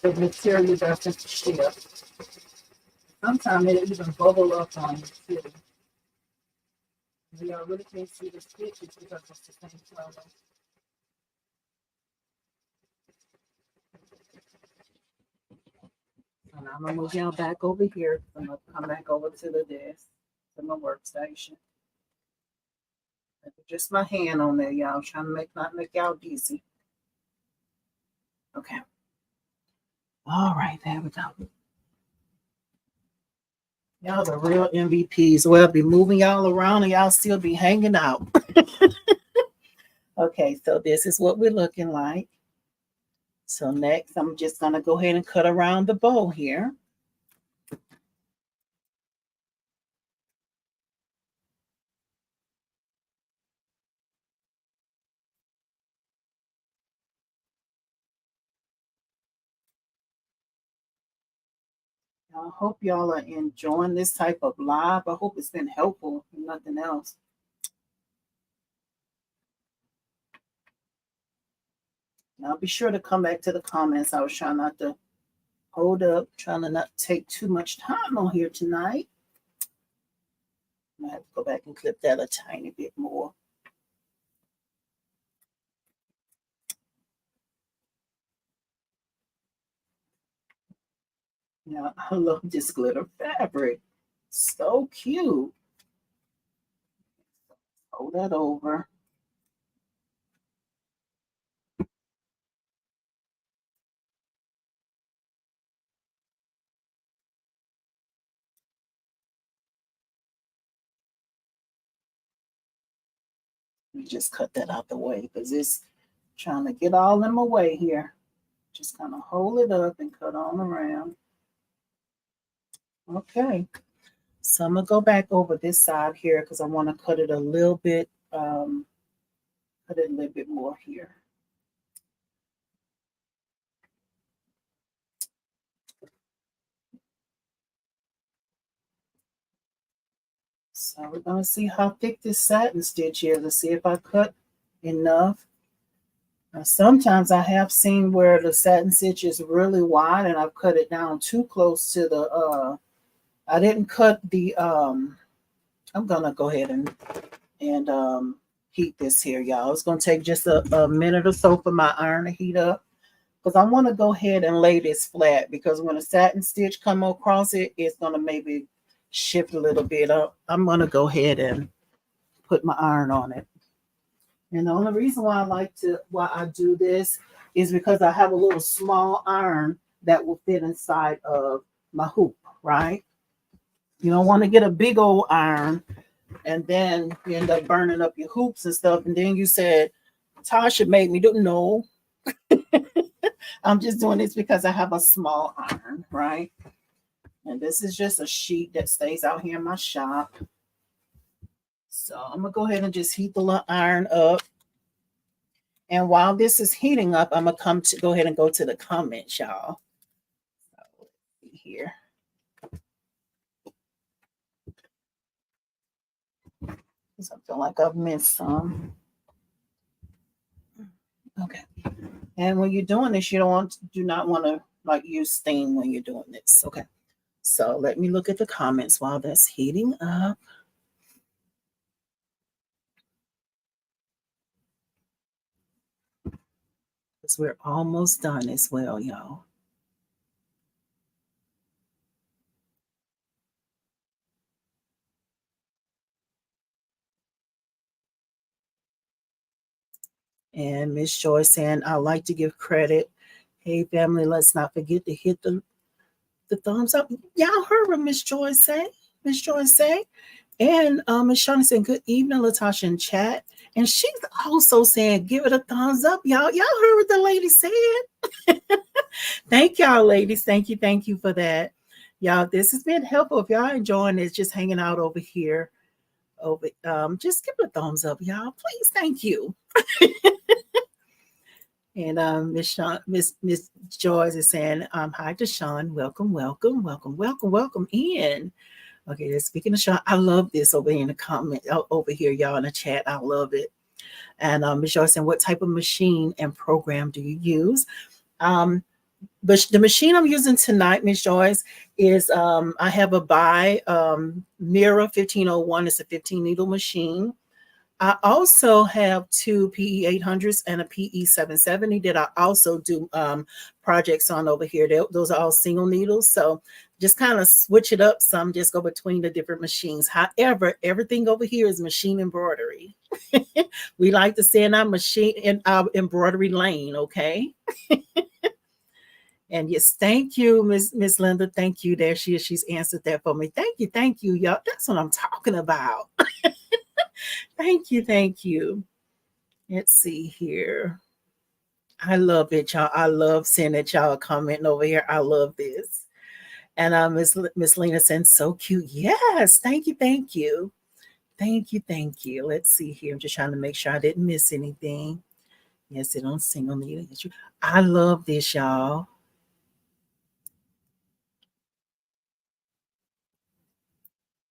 Speaker 1: the material doesn't shift. Sometimes it even bubble up on you too. You really can't see the stitches because it's the same color. And I'm gonna move y'all back over here. I'm gonna come back over to the desk, to my workstation. Just my hand on there, y'all. Trying to not make y'all dizzy. Okay. All right, there we go. Y'all the real MVPs. Well, I'll be moving y'all around and y'all still be hanging out. Okay, so this is what we're looking like. So next, I'm just gonna go ahead and cut around the bow here. I hope y'all are enjoying this type of live. I hope it's been helpful, if nothing else. Now be sure to come back to the comments. I was trying not to hold up, trying to not take too much time on here tonight. I have to go back and clip that a tiny bit more. Yeah, I love this glitter fabric. So cute. Hold that over. Let me just cut that out the way because it's trying to get all in my way here. Just kind of hold it up and cut on around. Okay. So I'm gonna go back over this side here because I want to cut it a little bit, cut it a little bit more here. So we're gonna see how thick this satin stitch is. Let's see if I cut enough. Now, sometimes I have seen where the satin stitch is really wide and I've cut it down too close to the I didn't cut the I'm gonna go ahead and heat this here, y'all. It's gonna take just a minute or so for my iron to heat up because I want to go ahead and lay this flat because when a satin stitch come across it, it's gonna maybe shift a little bit up. I'm gonna go ahead and put my iron on it. And the only reason why I do this is because I have a little small iron that will fit inside of my hoop, right? You don't want to get a big old iron and then you end up burning up your hoops and stuff. And then you said, Tasha made me do no. I'm just doing this because I have a small iron, right? And this is just a sheet that stays out here in my shop. So I'm gonna go ahead and just heat the little iron up. And while this is heating up, I'm gonna go ahead and go to the comments, y'all. So, here. Because I feel like I've missed some. Okay. And when you're doing this, do not want to like use steam when you're doing this. Okay. So let me look at the comments while that's heating up. Because we're almost done as well, y'all. And Miss Joy saying, I like to give credit. Hey, family, let's not forget to hit the thumbs up. Y'all heard what Miss Joy say. Miss Joy say. And Miss Shawnee saying, good evening, Latasha in chat. And she's also saying, give it a thumbs up, y'all. Y'all heard what the lady said. Thank y'all, ladies. Thank you for that. Y'all, this has been helpful. If y'all enjoying this, just hanging out over here. Just give it a thumbs up, y'all. Please, thank you. And Miss Joyce is saying, hi to Sean. Welcome in. Okay, speaking of Sean, I love this over here in the comment over here, y'all in the chat. I love it. And Ms. Joy saying, what type of machine and program do you use? But the machine I'm using tonight, Miss Joyce, is I have a Mira 1501. It's a 15 needle machine. I also have two PE 800s and a PE 770 that I also do projects on over here. Those are all single needles. So just kind of switch it up some, just go between the different machines. However, everything over here is machine embroidery. We like to say in our embroidery lane, okay? And yes, thank you, Miss Linda. Thank you. There she is. She's answered that for me. Thank you, y'all. That's what I'm talking about. Thank you, thank you. Let's see here. I love it, y'all. I love seeing that y'all are commenting over here. I love this. And Miss Lena saying, so cute. Yes, thank you, thank you. Thank you, thank you. Let's see here. I'm just trying to make sure I didn't miss anything. Yes, it on single needle. I love this, y'all.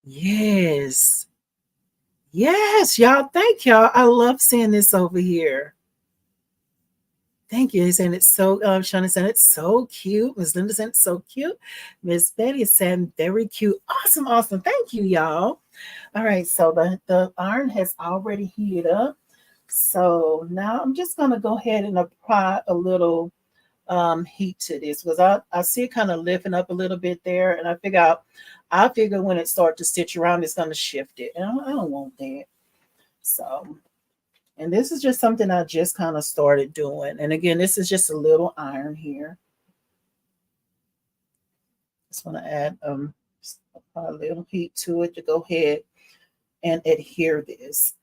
Speaker 1: Yes. Yes, y'all. Thank y'all. I love seeing this over here. Thank you. He's saying it's so, Sean is saying it's so cute. Miss Linda saying it's so cute. Miss Betty is saying very cute. Awesome, awesome. Thank you, y'all. All right, so the iron has already heated up. So now I'm just going to go ahead and apply a little heat to this because I see it kind of lifting up a little bit there. And I figure when it starts to stitch around, it's going to shift it. And I don't want that. So, and this is just something I just kind of started doing. And again, this is just a little iron here. Just want to add a little heat to it to go ahead and adhere this.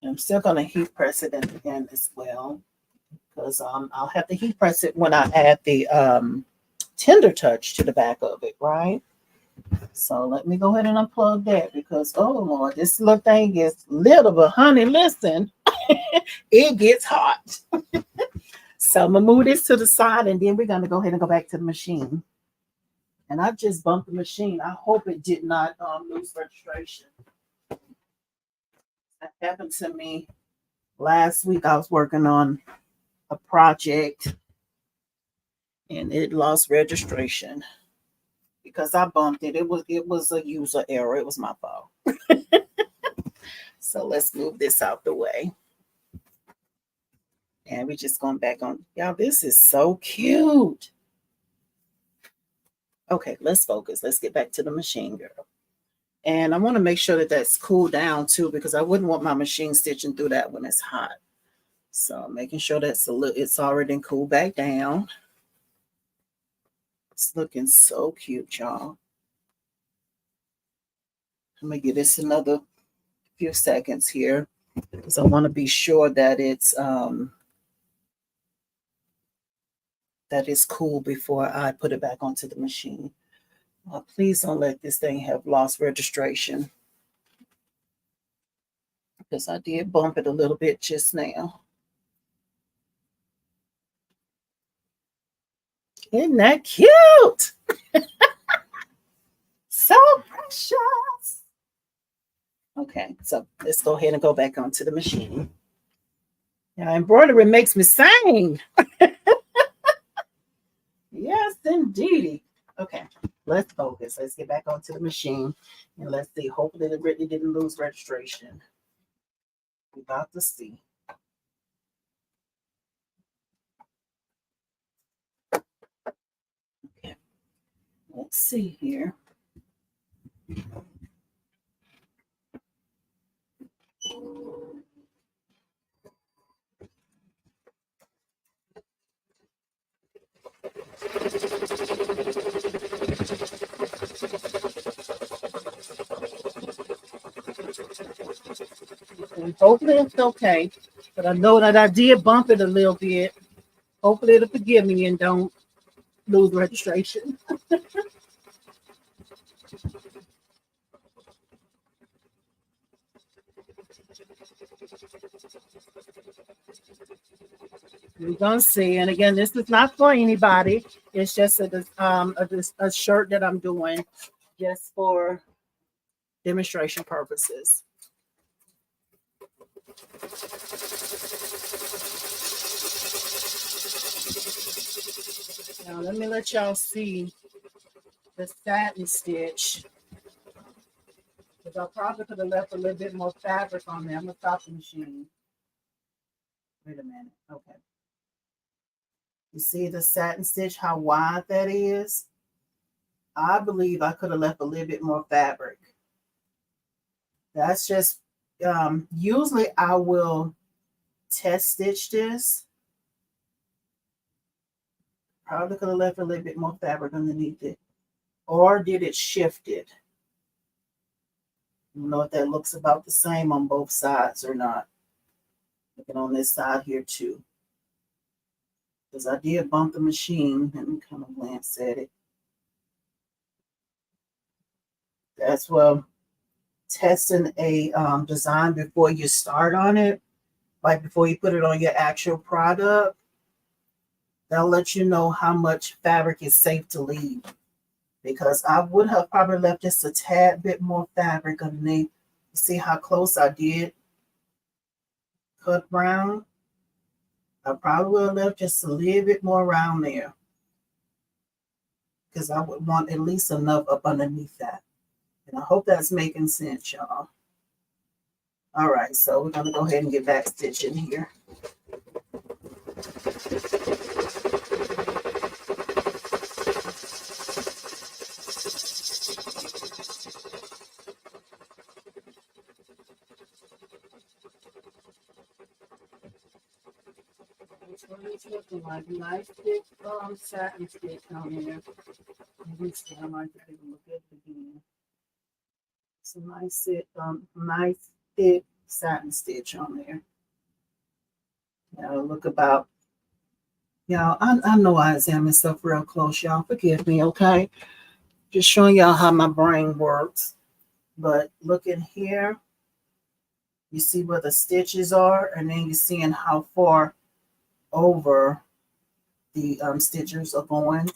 Speaker 1: I'm still going to heat press it in the end as well because I'll have to heat press it when I add the tender touch to the back of it, right? So let me go ahead and unplug that because, oh Lord, this little thing is little, but honey, listen, it gets hot. So I'm going to move this to the side and then we're going to go ahead and go back to the machine. And I just bumped the machine. I hope it did not lose registration. That happened to me last week. I was working on a project and it lost registration because I bumped it. It was a user error. It was my fault. So let's move this out the way. And we're just going back on. Y'all, this is so cute. Okay, let's focus. Let's get back to the machine, girl. And I want to make sure that that's cooled down too, because I wouldn't want my machine stitching through that when it's hot. So making sure that's it's already cooled back down. It's looking so cute, y'all. I'm gonna give this another few seconds here because I want to be sure that it's cool before I put it back onto the machine. Please don't let this thing have lost registration because I did bump it a little bit just now. Isn't that cute? So precious. Okay, so let's go ahead and go back onto the machine. Now, embroidery makes me sing. Yes, indeed. Okay, let's focus. Let's get back onto the machine and let's see. Hopefully, it really didn't lose registration. We're about to see. Okay, let's see here. And hopefully it's okay. But I know that I did bump it a little bit. Hopefully it'll forgive me and don't lose registration. We're going to see. And again, this is not for anybody. It's just a shirt that I'm doing just for demonstration purposes. Now let me let y'all see the satin stitch. Because I probably could have left a little bit more fabric on there. I'm gonna stop the machine. Wait a minute. Okay. You see the satin stitch, how wide that is? I believe I could have left a little bit more fabric. That's just, usually I will test stitch this. Probably could have left a little bit more fabric underneath it. Or did it shift it? I don't know if that looks about the same on both sides or not. Looking on this side here too. Because I did bump the machine. Let me kind of glance at it. That's well, testing a design before you start on it, like before you put it on your actual product. That'll let you know how much fabric is safe to leave. Because I would have probably left just a tad bit more fabric underneath. See how close I did cut round? I probably would have left just a little bit more around there. Because I would want at least enough up underneath that. And I hope that's making sense, y'all. All right, so we're going to go ahead and get back stitching here. That's what it's looking like. Nice thick satin stitch on there. I might take a look at it again. It's a nice thick satin stitch on there. Now look about, y'all. I know I examine stuff real close, y'all. Forgive me, okay? Just showing y'all how my brain works. But look in here. You see where the stitches are, and then you're seeing how far over the stitches are going.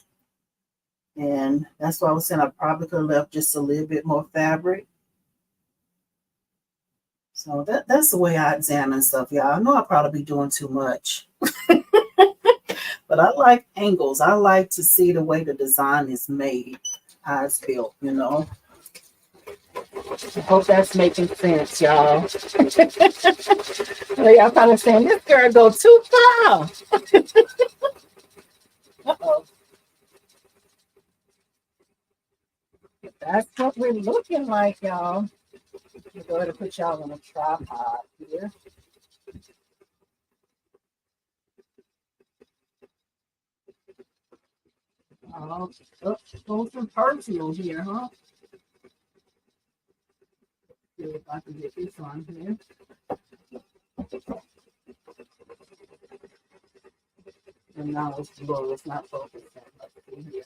Speaker 1: And that's why I was saying I probably could have left just a little bit more fabric. So that's the way I examine stuff, y'all. I know I'll probably be doing too much. But I like angles. I like to see the way the design is made, how it's built, you know. I hope that's making sense, y'all. Y'all probably saying, this girl go too far. Uh-oh. That's what we're looking like, y'all. Go ahead and put y'all on a tripod here. Oh, going some personal here, huh? See if I can get this on here. And now it's low, it's not focused that much here.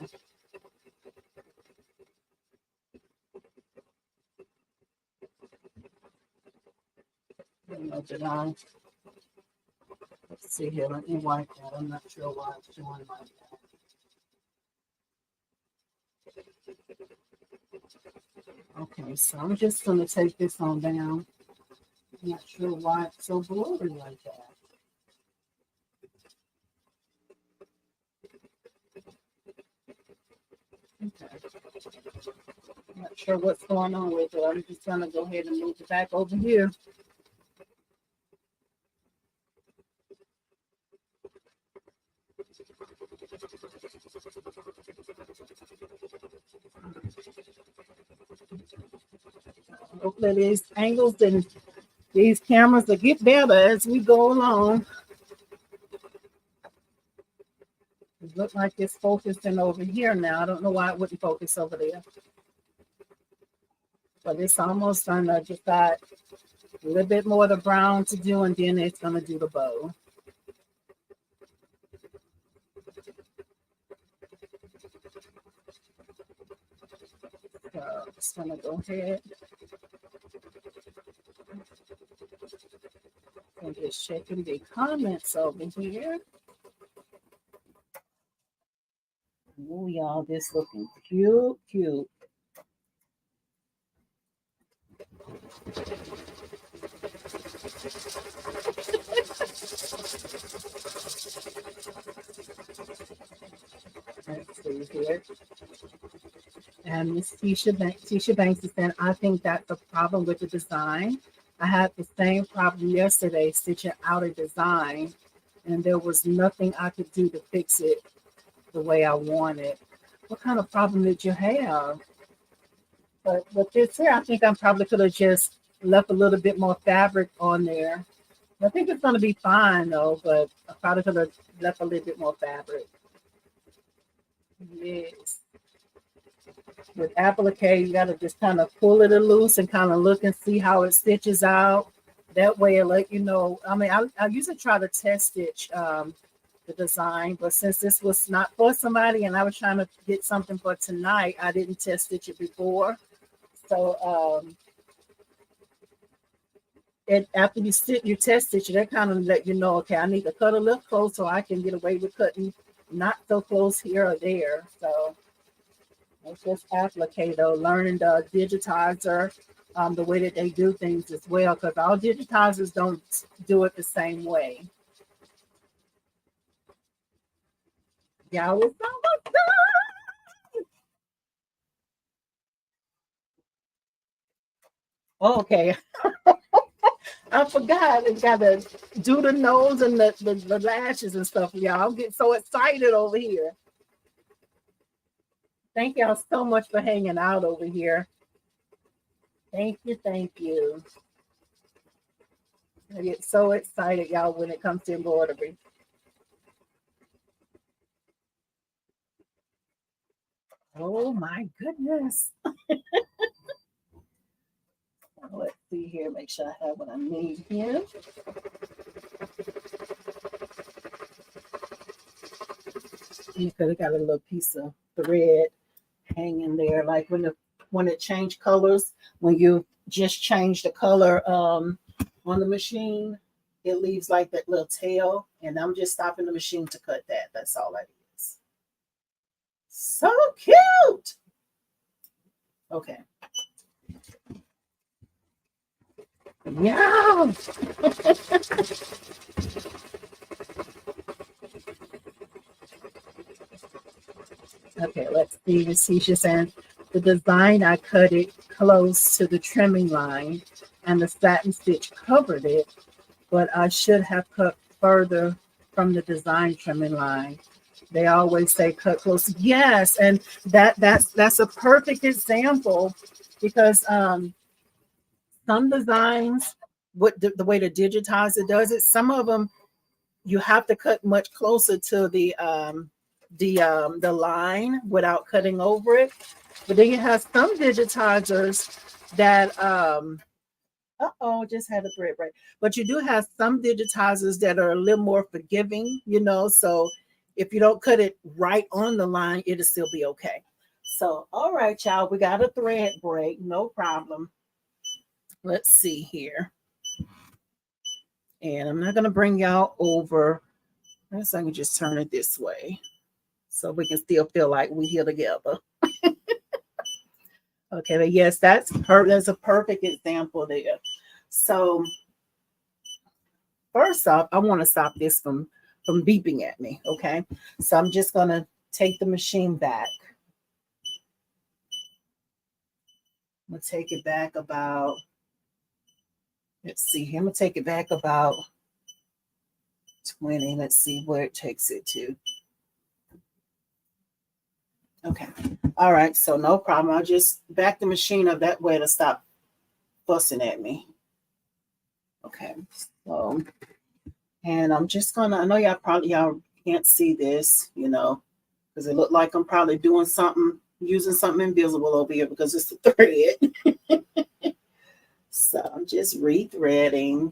Speaker 1: Let's see here, let me wipe that. I'm not sure why it's doing like that. Okay, so I'm just going to take this on down. I'm not sure why it's so blurry like that. Okay. I'm not sure what's going on with it. I'm just going to go ahead and move it back over here. Hopefully these angles and these cameras will get better as we go along. It looks like it's focusing over here now. I don't know why it wouldn't focus over there. But it's almost done. I just got a little bit more of the brown to do, and then it's going to do the bow. So I'm just going to go ahead and just checking the comments over here. y'all, this looking cute, cute. Let's see here. And Miss Tisha Banks is saying, I think that's the problem with the design. I had the same problem yesterday stitching out a design, and there was nothing I could do to fix it the way I wanted. What kind of problem did you have? But with this here, I think I probably could have just left a little bit more fabric on there. I think it's going to be fine though, but I probably could have left a little bit more fabric. Yes. With applique, you got to just kind of pull it loose and kind of look and see how it stitches out. That way it'll let you know. I mean, I usually try to test stitch the design, but since this was not for somebody and I was trying to get something for tonight, I didn't test stitch it before. So after you test stitch it, that kind of let you know, okay, I need to cut a little close so I can get away with cutting not so close here or there. So it's just applique though, learning the digitizer, the way that they do things as well, because all digitizers don't do it the same way. Yeah, it's almost done. Okay. I forgot. It's got to do the nose and the lashes and stuff, y'all. I'm getting so excited over here. Thank y'all so much for hanging out over here. Thank you, thank you. I get so excited, y'all, when it comes to embroidery. Oh my goodness. Let's see here, make sure I have what I need here. You could have got a little piece of thread hanging there, like when it changed colors, when you just change the color on the machine, it leaves like that little tail, and I'm just stopping the machine to cut that. That's all that is. So cute. Okay. Yeah. Okay, let's see. She's saying the design, I cut it close to the trimming line and the satin stitch covered it, but I should have cut further from the design trimming line. They always say cut close. Yes, and that's a perfect example, because some designs, what the way the digitizer does it, some of them you have to cut much closer to the line without cutting over it. But then you have some digitizers that just had a thread break. But you do have some digitizers that are a little more forgiving, so if you don't cut it right on the line, it'll still be okay. So, all right, y'all, we got a thread break, no problem. Let's see here. And I'm not going to bring y'all over. I guess I can just turn it this way so we can still feel like we're here together. Okay, but yes, that's a perfect example there. So first off, I want to stop this from beeping at me. Okay, so I'm just going to take the machine back. I'm going to take it back about, let's see here. I'm going to take it back about 20. Let's see where it takes it to. Okay. All right. So no problem. I'll just back the machine up that way to stop fussing at me. Okay. So, and I'm just going to, I know y'all can't see this, because it looked like I'm probably doing something, using something invisible over here because it's a thread. So I'm just rethreading.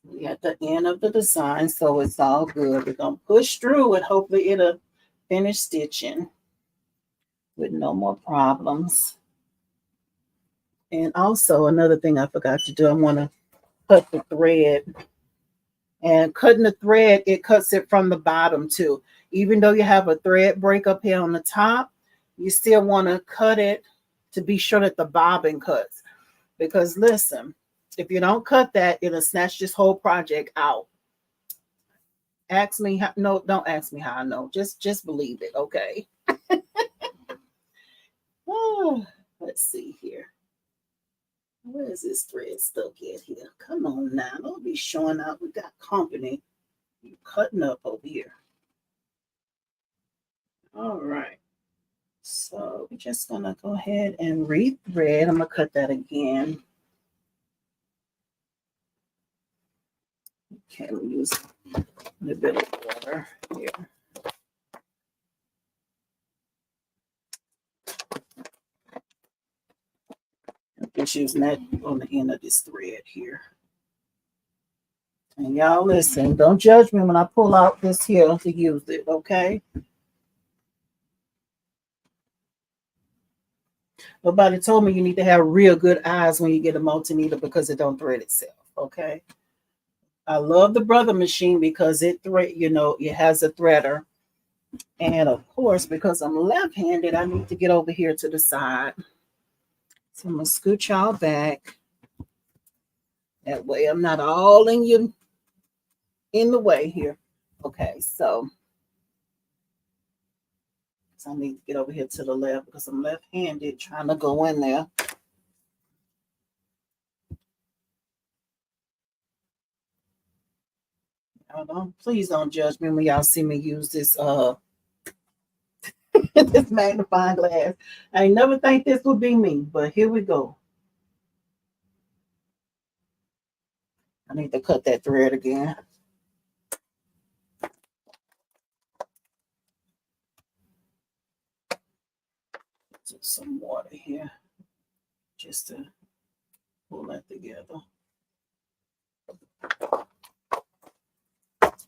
Speaker 1: We at the end of the design, so it's all good. We're going to push through it. Hopefully it'll finish stitching with no more problems. And also another thing I forgot to do, I want to cut the thread. And cutting the thread, it cuts it from the bottom too. Even though you have a thread break up here on the top, you still want to cut it to be sure that the bobbin cuts. Because listen, if you don't cut that, it'll snatch this whole project out. Ask me how, no, don't ask me how I know. Just believe it, okay? Oh, let's see here. Where is this thread stuck at here? Come on now. Don't be showing up. We got company. You cutting up over here. All right. So we're just gonna go ahead and rethread. I'm gonna cut that again. Okay, we'll use a little bit of water here. I'm just using that on the end of this thread here. And y'all listen, don't judge me when I pull out this here to use it, okay? Nobody told me you need to have real good eyes when you get a multimeter because it don't thread itself, okay? I love the Brother machine because it thread, it has a threader. And of course, because I'm left-handed, I need to get over here to the side. So I'm gonna scooch y'all back. That way I'm not all in the way here. Okay, so I need to get over here to the left because I'm left-handed trying to go in there. Please don't judge me when y'all see me use this this magnifying glass. I never think this would be me, but here we go. I need to cut that thread again. Some water here just to pull that together. Let's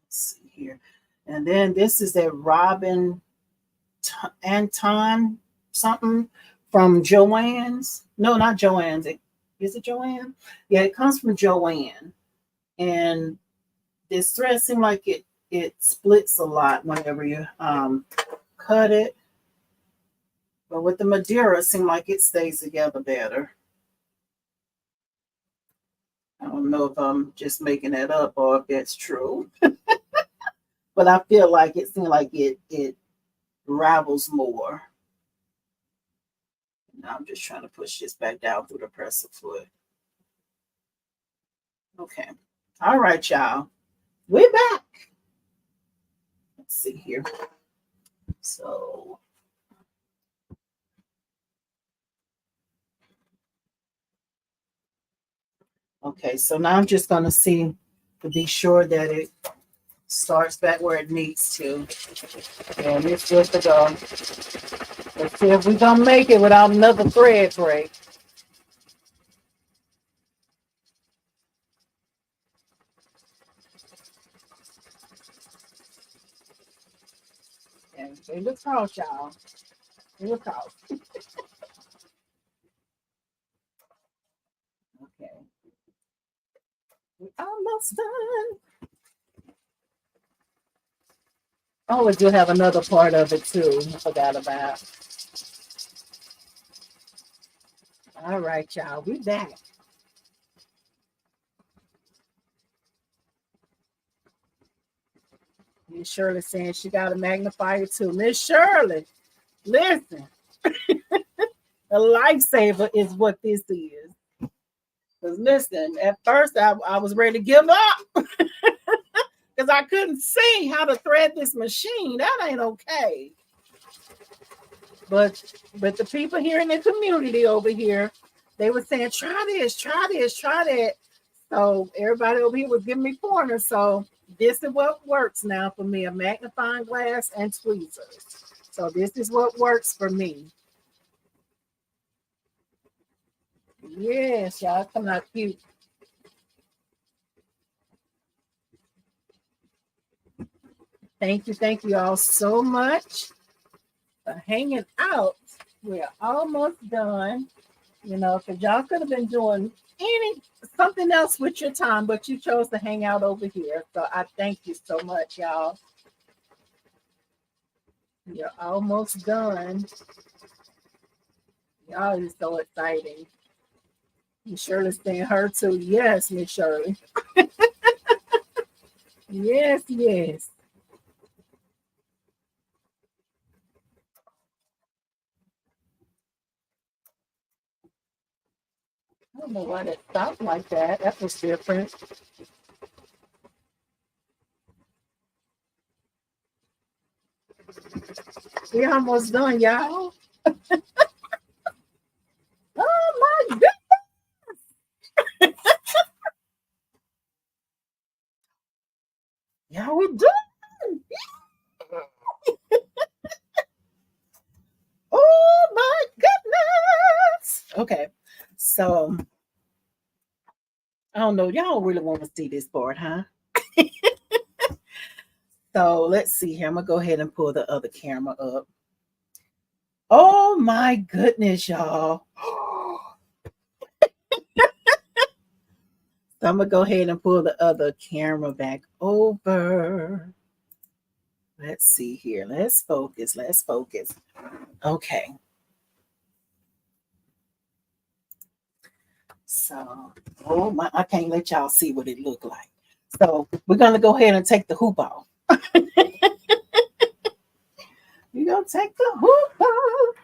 Speaker 1: see here. And then this is that Robin Anton something from Joann's. No, not Joann's. Is it Joann? Yeah, it comes from Joann. And this thread seems like it splits a lot whenever you cut it. But with the Madeira, it seems like it stays together better. I don't know if I'm just making that up or if that's true. But I feel like it seems like it ravels more. Now I'm just trying to push this back down through the presser foot. Okay. All right, y'all. We're back. Let's see here. So okay, so now I'm just gonna see to be sure that it starts back where it needs to. And it's good to go. Let's see if we're gonna make it without another thread break. And fingers crossed, y'all. Fingers crossed. Okay. We're almost done. Oh, we do have another part of it too. I forgot about. All right, y'all. We back. Miss Shirley saying she got a magnifier too. Miss Shirley, listen. A lifesaver is what this is. Because listen, at first I was ready to give up. Because I couldn't see how to thread this machine. That ain't okay. But the people here in the community over here, they were saying, try this, try this, try that. So everybody over here was giving me pointers. So this is what works now for me, a magnifying glass and tweezers. So this is what works for me. Yes, y'all coming out cute. Thank you all so much for hanging out. We're almost done. You know, because y'all could have been doing something else with your time, but you chose to hang out over here. So I thank you so much, y'all. You're almost done. Y'all is so exciting. Miss Shirley's saying her too. Yes, Miss Shirley. Yes, yes. I don't know why that stopped like that. That was different. We almost done, y'all. Oh my God. Y'all, we done. Oh my goodness. Okay. So I don't know. Y'all really want to see this board, huh? So let's see here. I'm gonna go ahead and pull the other camera up. Oh my goodness, y'all. So I'm gonna go ahead and pull the other camera back over. Let's see here. Let's focus. Let's focus. Okay. So, oh my, I can't let y'all see what it looked like. So we're gonna go ahead and take the hoop off. We're gonna take the hoop off.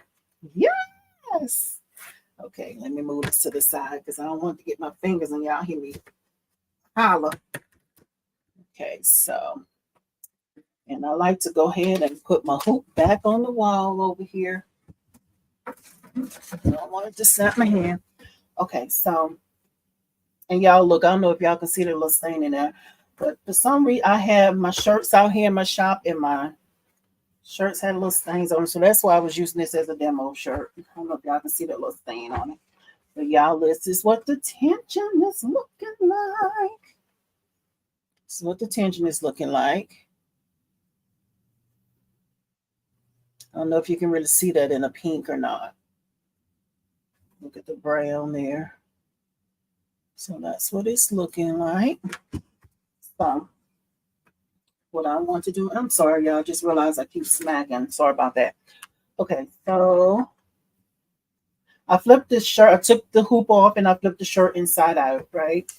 Speaker 1: Yes. Okay, let me move this to the side because I don't want to get my fingers and y'all hear me holler. Okay, so, and I like to go ahead and put my hoop back on the wall over here. I don't want it to snap my hand. Okay, so, and y'all look, I don't know if y'all can see the little stain in there, but for some reason I have my shirts out here in my shop and my shirts had little stains on them. So that's why I was using this as a demo shirt. I don't know if y'all can see that little stain on it. But y'all, this is what the tension is looking like. This is what the tension is looking like. I don't know if you can really see that in a pink or not. Look at the brown there. So that's what it's looking like. So what I want to do, I'm sorry, y'all, just realized I keep smacking. Sorry about that. Okay, so I flipped this shirt. I took the hoop off and I flipped the shirt inside out, right?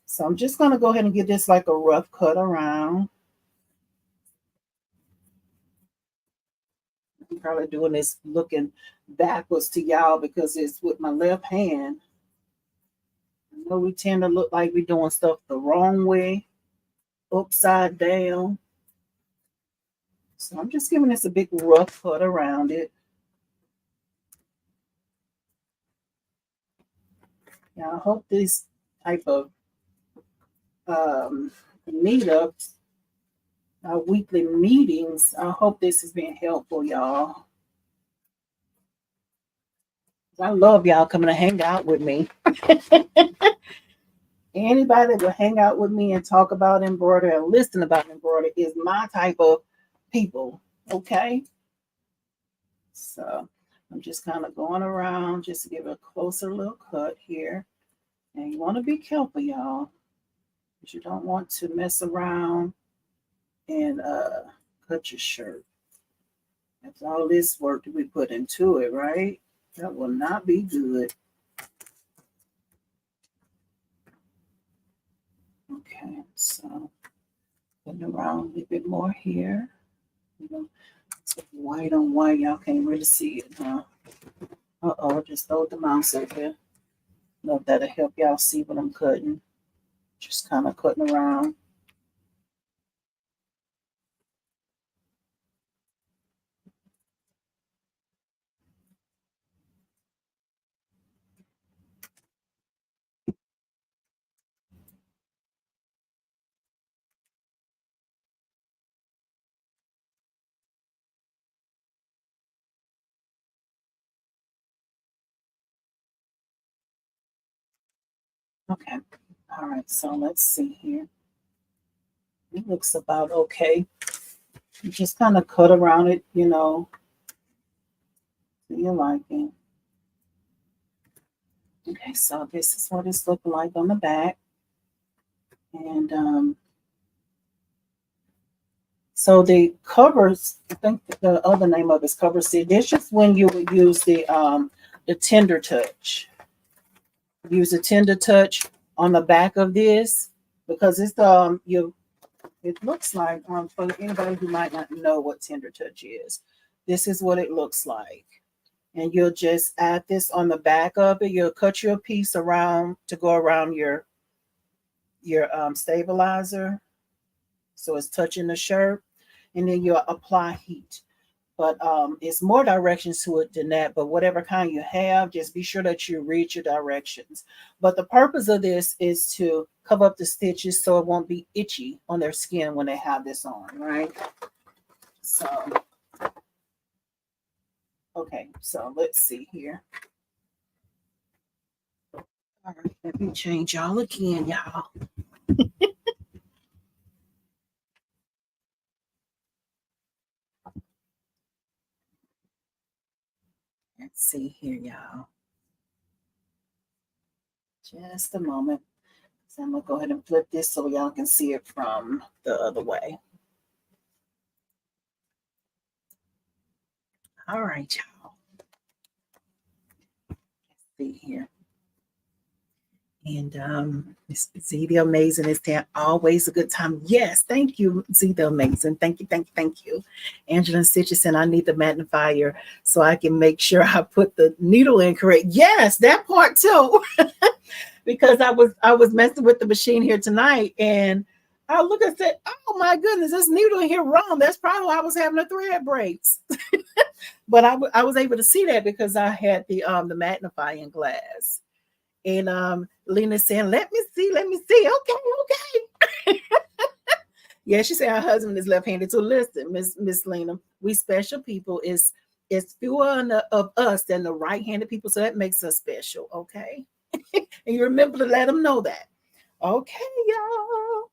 Speaker 1: So I'm just going to go ahead and give this like a rough cut around. I'm probably doing this looking backwards to y'all because it's with my left hand. I know we tend to look like we're doing stuff the wrong way, upside down. So I'm just giving this a big rough cut around it. Yeah, I hope this type of meetups, weekly meetings, I hope this has been helpful, y'all. I love y'all coming to hang out with me. Anybody that will hang out with me and talk about embroidery and listen about embroidery is my type of people. Okay. So I'm just kind of going around just to give a closer look cut here. And you want to be careful, y'all, because you don't want to mess around and cut your shirt. That's all this work that we put into it, right? That will not be good. Okay, so putting around a little bit more here. You know, white on white, y'all can't really see it, huh? Uh-oh, just throw the mouse up here. Know if that'll help y'all see what I'm cutting. Just kind of cutting around. Okay. All right, so let's see here. It looks about okay. You just kind of cut around it, to your liking. Okay, so this is what it's looking like on the back. And so the covers, I think the other name of it is cover stitch. This is when you would use the tender touch. Use a tender touch on the back of this because it's you it looks like for anybody who might not know what tender touch is, this is what it looks like. And you'll just add this on the back of it. You'll cut your piece around to go around your stabilizer so it's touching the shirt, and then you'll apply heat. But it's more directions to it than that. But whatever kind you have, just be sure that you read your directions. But the purpose of this is to cover up the stitches so it won't be itchy on their skin when they have this on, right? So, okay, so let's see here. All right, let me change y'all again, y'all. Let's see here, y'all. Just a moment. So I'm gonna go ahead and flip this so y'all can see it from the other way. All right, y'all. Let's see here. And Miss Z the Amazing is there. Always a good time. Yes, thank you, Z the Amazing. Thank you, thank you, thank you. Angela Stitches, and I need the magnifier so I can make sure I put the needle in correct. Yes, that part too. Because I was messing with the machine here tonight, and I look and said, "Oh my goodness, this needle in here wrong. That's probably why I was having a thread breaks." But I was able to see that because I had the magnifying glass. And Lena's saying, let me see. Okay. Yeah, she said her husband is left-handed. So listen, Miss Lena, we special people is fewer of us than the right-handed people. So that makes us special, okay? And you remember to let them know that. Okay, y'all.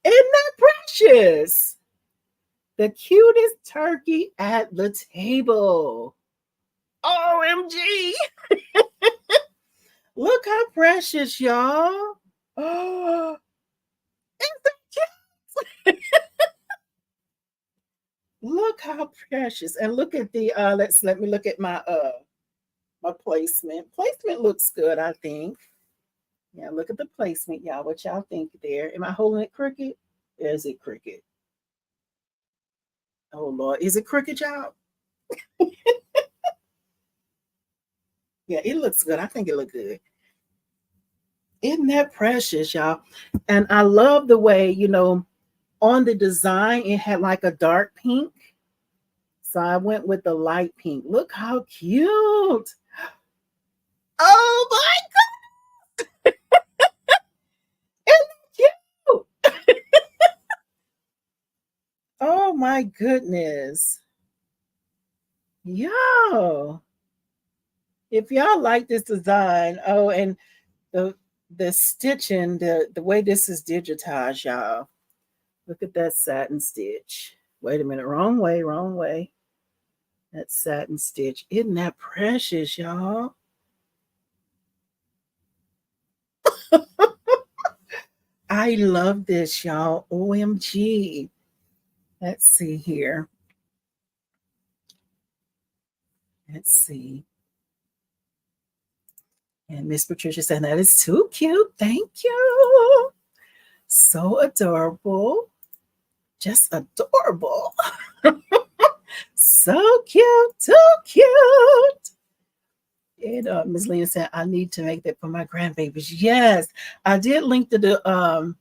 Speaker 1: Isn't that precious? The cutest turkey at the table. OMG. Look how precious, y'all. Oh, isn't that cute? Look how precious. And look at the let me look at my placement. Placement looks good, I think. Yeah, look at the placement, y'all. What y'all think there? Am I holding it crooked? Is it crooked? Oh Lord, is it crooked, y'all? Yeah, it looks good. I think it looks good. Isn't that precious, y'all? And I love the way, on the design, it had like a dark pink. So I went with the light pink. Look how cute. Oh my God, isn't that cute? Oh my goodness. Yo. If y'all like this design, oh, and the the stitching, the way this is digitized, y'all. Look at that satin stitch. Wait a minute, wrong way, wrong way. That satin stitch. Isn't that precious, y'all? I love this, y'all. OMG. Let's see here. Let's see. And Miss Patricia said, that is too cute. Thank you. So adorable. Just adorable. So cute. Too cute. And Ms. Lena said, I need to make that for my grandbabies. Yes, I did link to the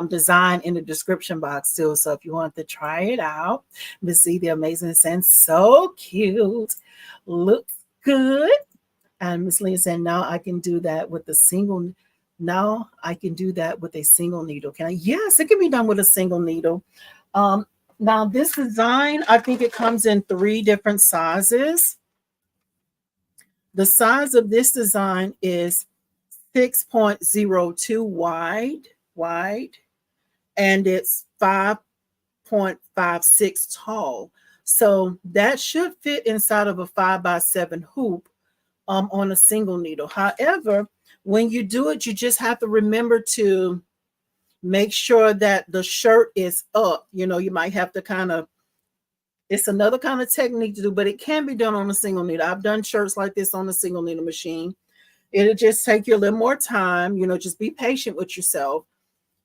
Speaker 1: design in the description box too. So if you want to try it out, Miss Z the Amazing saying, so cute. Looks good. And Miss Lena said, now I can do that with a single. Now I can do that with a single needle. Can I? Yes, it can be done with a single needle. Now this design, I think it comes in 3 different sizes. The size of this design is 6.02 wide, and it's 0.56 tall. So that should fit inside of a 5x7 hoop on a single needle. However, when you do it, you just have to remember to make sure that the shirt is up. You know, you might have to kind of, it's another kind of technique to do, but it can be done on a single needle. I've done shirts like this on a single needle machine. It'll just take you a little more time. You know, just be patient with yourself,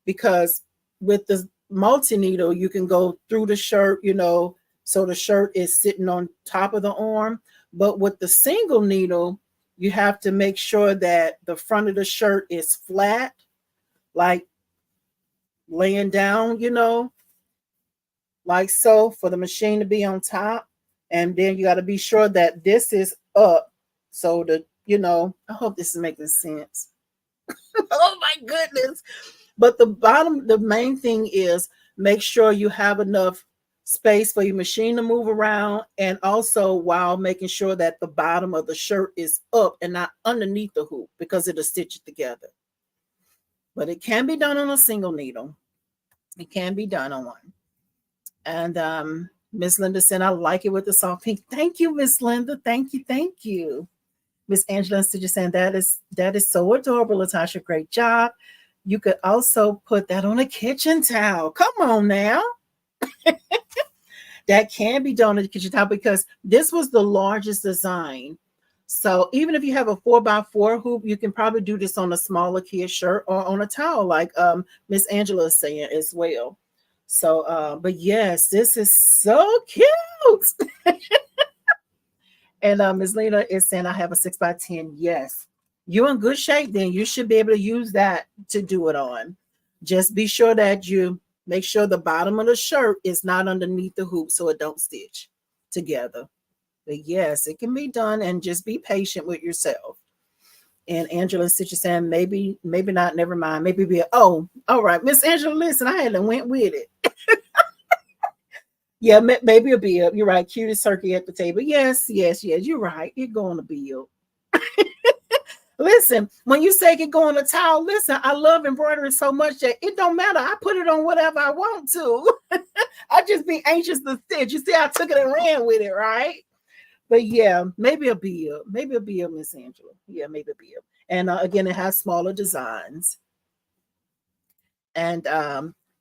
Speaker 1: because with the multi-needle, you can go through the shirt, you know, so the shirt is sitting on top of the arm. But with the single needle, you have to make sure that the front of the shirt is flat, like laying down, you know, like so, for the machine to be on top. And then you got to be sure that this is up. So the, you know, I hope this is making sense. Oh my goodness. But the bottom, the main thing is make sure you have enough space for your machine to move around, and also while making sure that the bottom of the shirt is up and not underneath the hoop, because it'll stitch it together. But it can be done on a single needle. It can be done on one. And Miss Linda said, I like it with the soft pink. Thank you, Miss Linda. Thank you. Thank you. Miss Angela is just saying that is so adorable, Latasha. Great job. You could also put that on a kitchen towel. Come on now. That can be done on a kitchen towel, because this was the largest design. So even if you have a 4x4 hoop, you can probably do this on a smaller kid shirt or on a towel, like Miss Angela is saying as well. So, but yes, this is so cute. And Ms. Lena is saying, I have a 6x10. Yes, you're in good shape. Then you should be able to use that to do it on. Just be sure that you make sure the bottom of the shirt is not underneath the hoop, so it don't stitch together. But yes, it can be done, and just be patient with yourself. And Angela Stitch is saying, maybe not, never mind. Maybe be all right. Miss Angela, listen, I had to went with it. Yeah, maybe a bill. You're right. Cutest turkey at the table. Yes. You're right. It go on a bill. Listen, when you say it go on a towel, listen, I love embroidery so much that it don't matter. I put it on whatever I want to. I just be anxious to stitch. You see, I took it and ran with it, right? But yeah, maybe a bill. Maybe a bill, Miss Angela. Yeah, maybe a bill. And again, it has smaller designs. And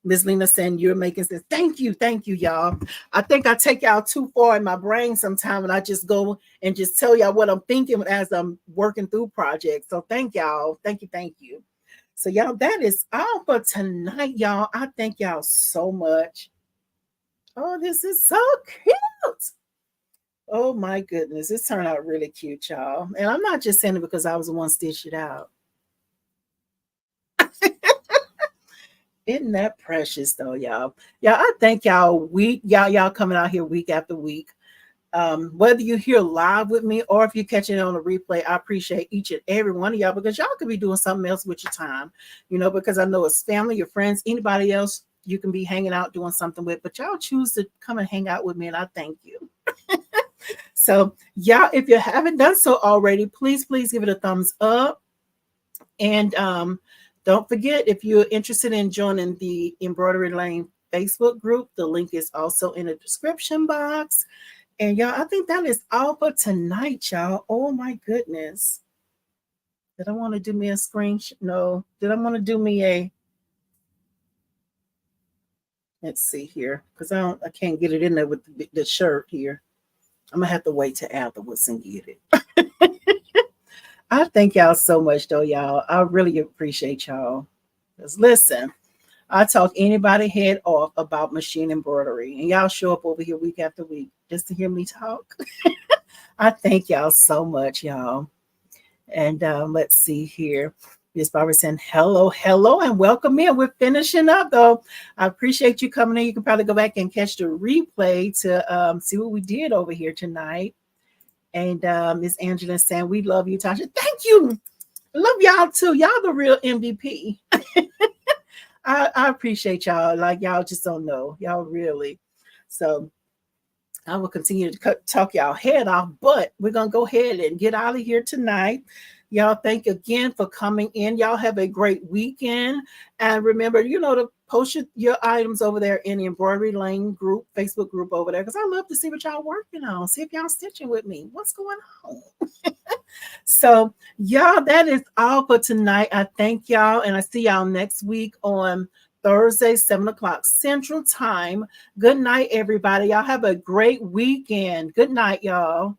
Speaker 1: Ms. Lena saying, you're making sense. Thank you, y'all. I think I take y'all too far in my brain sometime, and I just go and just tell y'all what I'm thinking as I'm working through projects. So thank y'all. Thank you. So y'all, that is all for tonight, y'all. I thank y'all so much. Oh, this is so cute. Oh my goodness, this turned out really cute, y'all. And I'm not just saying it because I was the one stitched it out. Isn't that precious though, y'all? Yeah, I thank y'all. Y'all coming out here week after week. Whether you're here live with me or if you're catching it on a replay, I appreciate each and every one of y'all, because y'all could be doing something else with your time, you know, because I know it's family, your friends, anybody else you can be hanging out doing something with, but y'all choose to come and hang out with me, and I thank you. So y'all, if you haven't done so already, please give it a thumbs up. And don't forget, if you're interested in joining the Embroidery Lane Facebook group, the link is also in the description box. And y'all, I think that is all for tonight, y'all. Oh my goodness. Did I want to do me a screen? No. Did I want to do me a, let's see here, because I can't get it in there with the shirt here. I'm gonna have to wait till afterwards and get it. I thank y'all so much though, y'all. I really appreciate y'all. Because listen, I talk anybody head off about machine embroidery, and y'all show up over here week after week just to hear me talk. I thank y'all so much, y'all. And let's see here. Miss Barbara saying, hello, and welcome in. We're finishing up, though. I appreciate you coming in. You can probably go back and catch the replay to see what we did over here tonight. And Miss Angela saying, we love you, Tasha. Thank you. Love y'all, too. Y'all the real MVP. I appreciate y'all. Like, y'all just don't know. Y'all really. So I will continue to talk y'all head off, but we're going to go ahead and get out of here tonight. Y'all, thank you again for coming in. Y'all have a great weekend. And remember, to post your items over there in the Embroidery Lane group, Facebook group over there, because I love to see what y'all working on. See if y'all stitching with me. What's going on? So, y'all, that is all for tonight. I thank y'all, and I see y'all next week on Thursday, 7 o'clock Central Time. Good night, everybody. Y'all have a great weekend. Good night, y'all.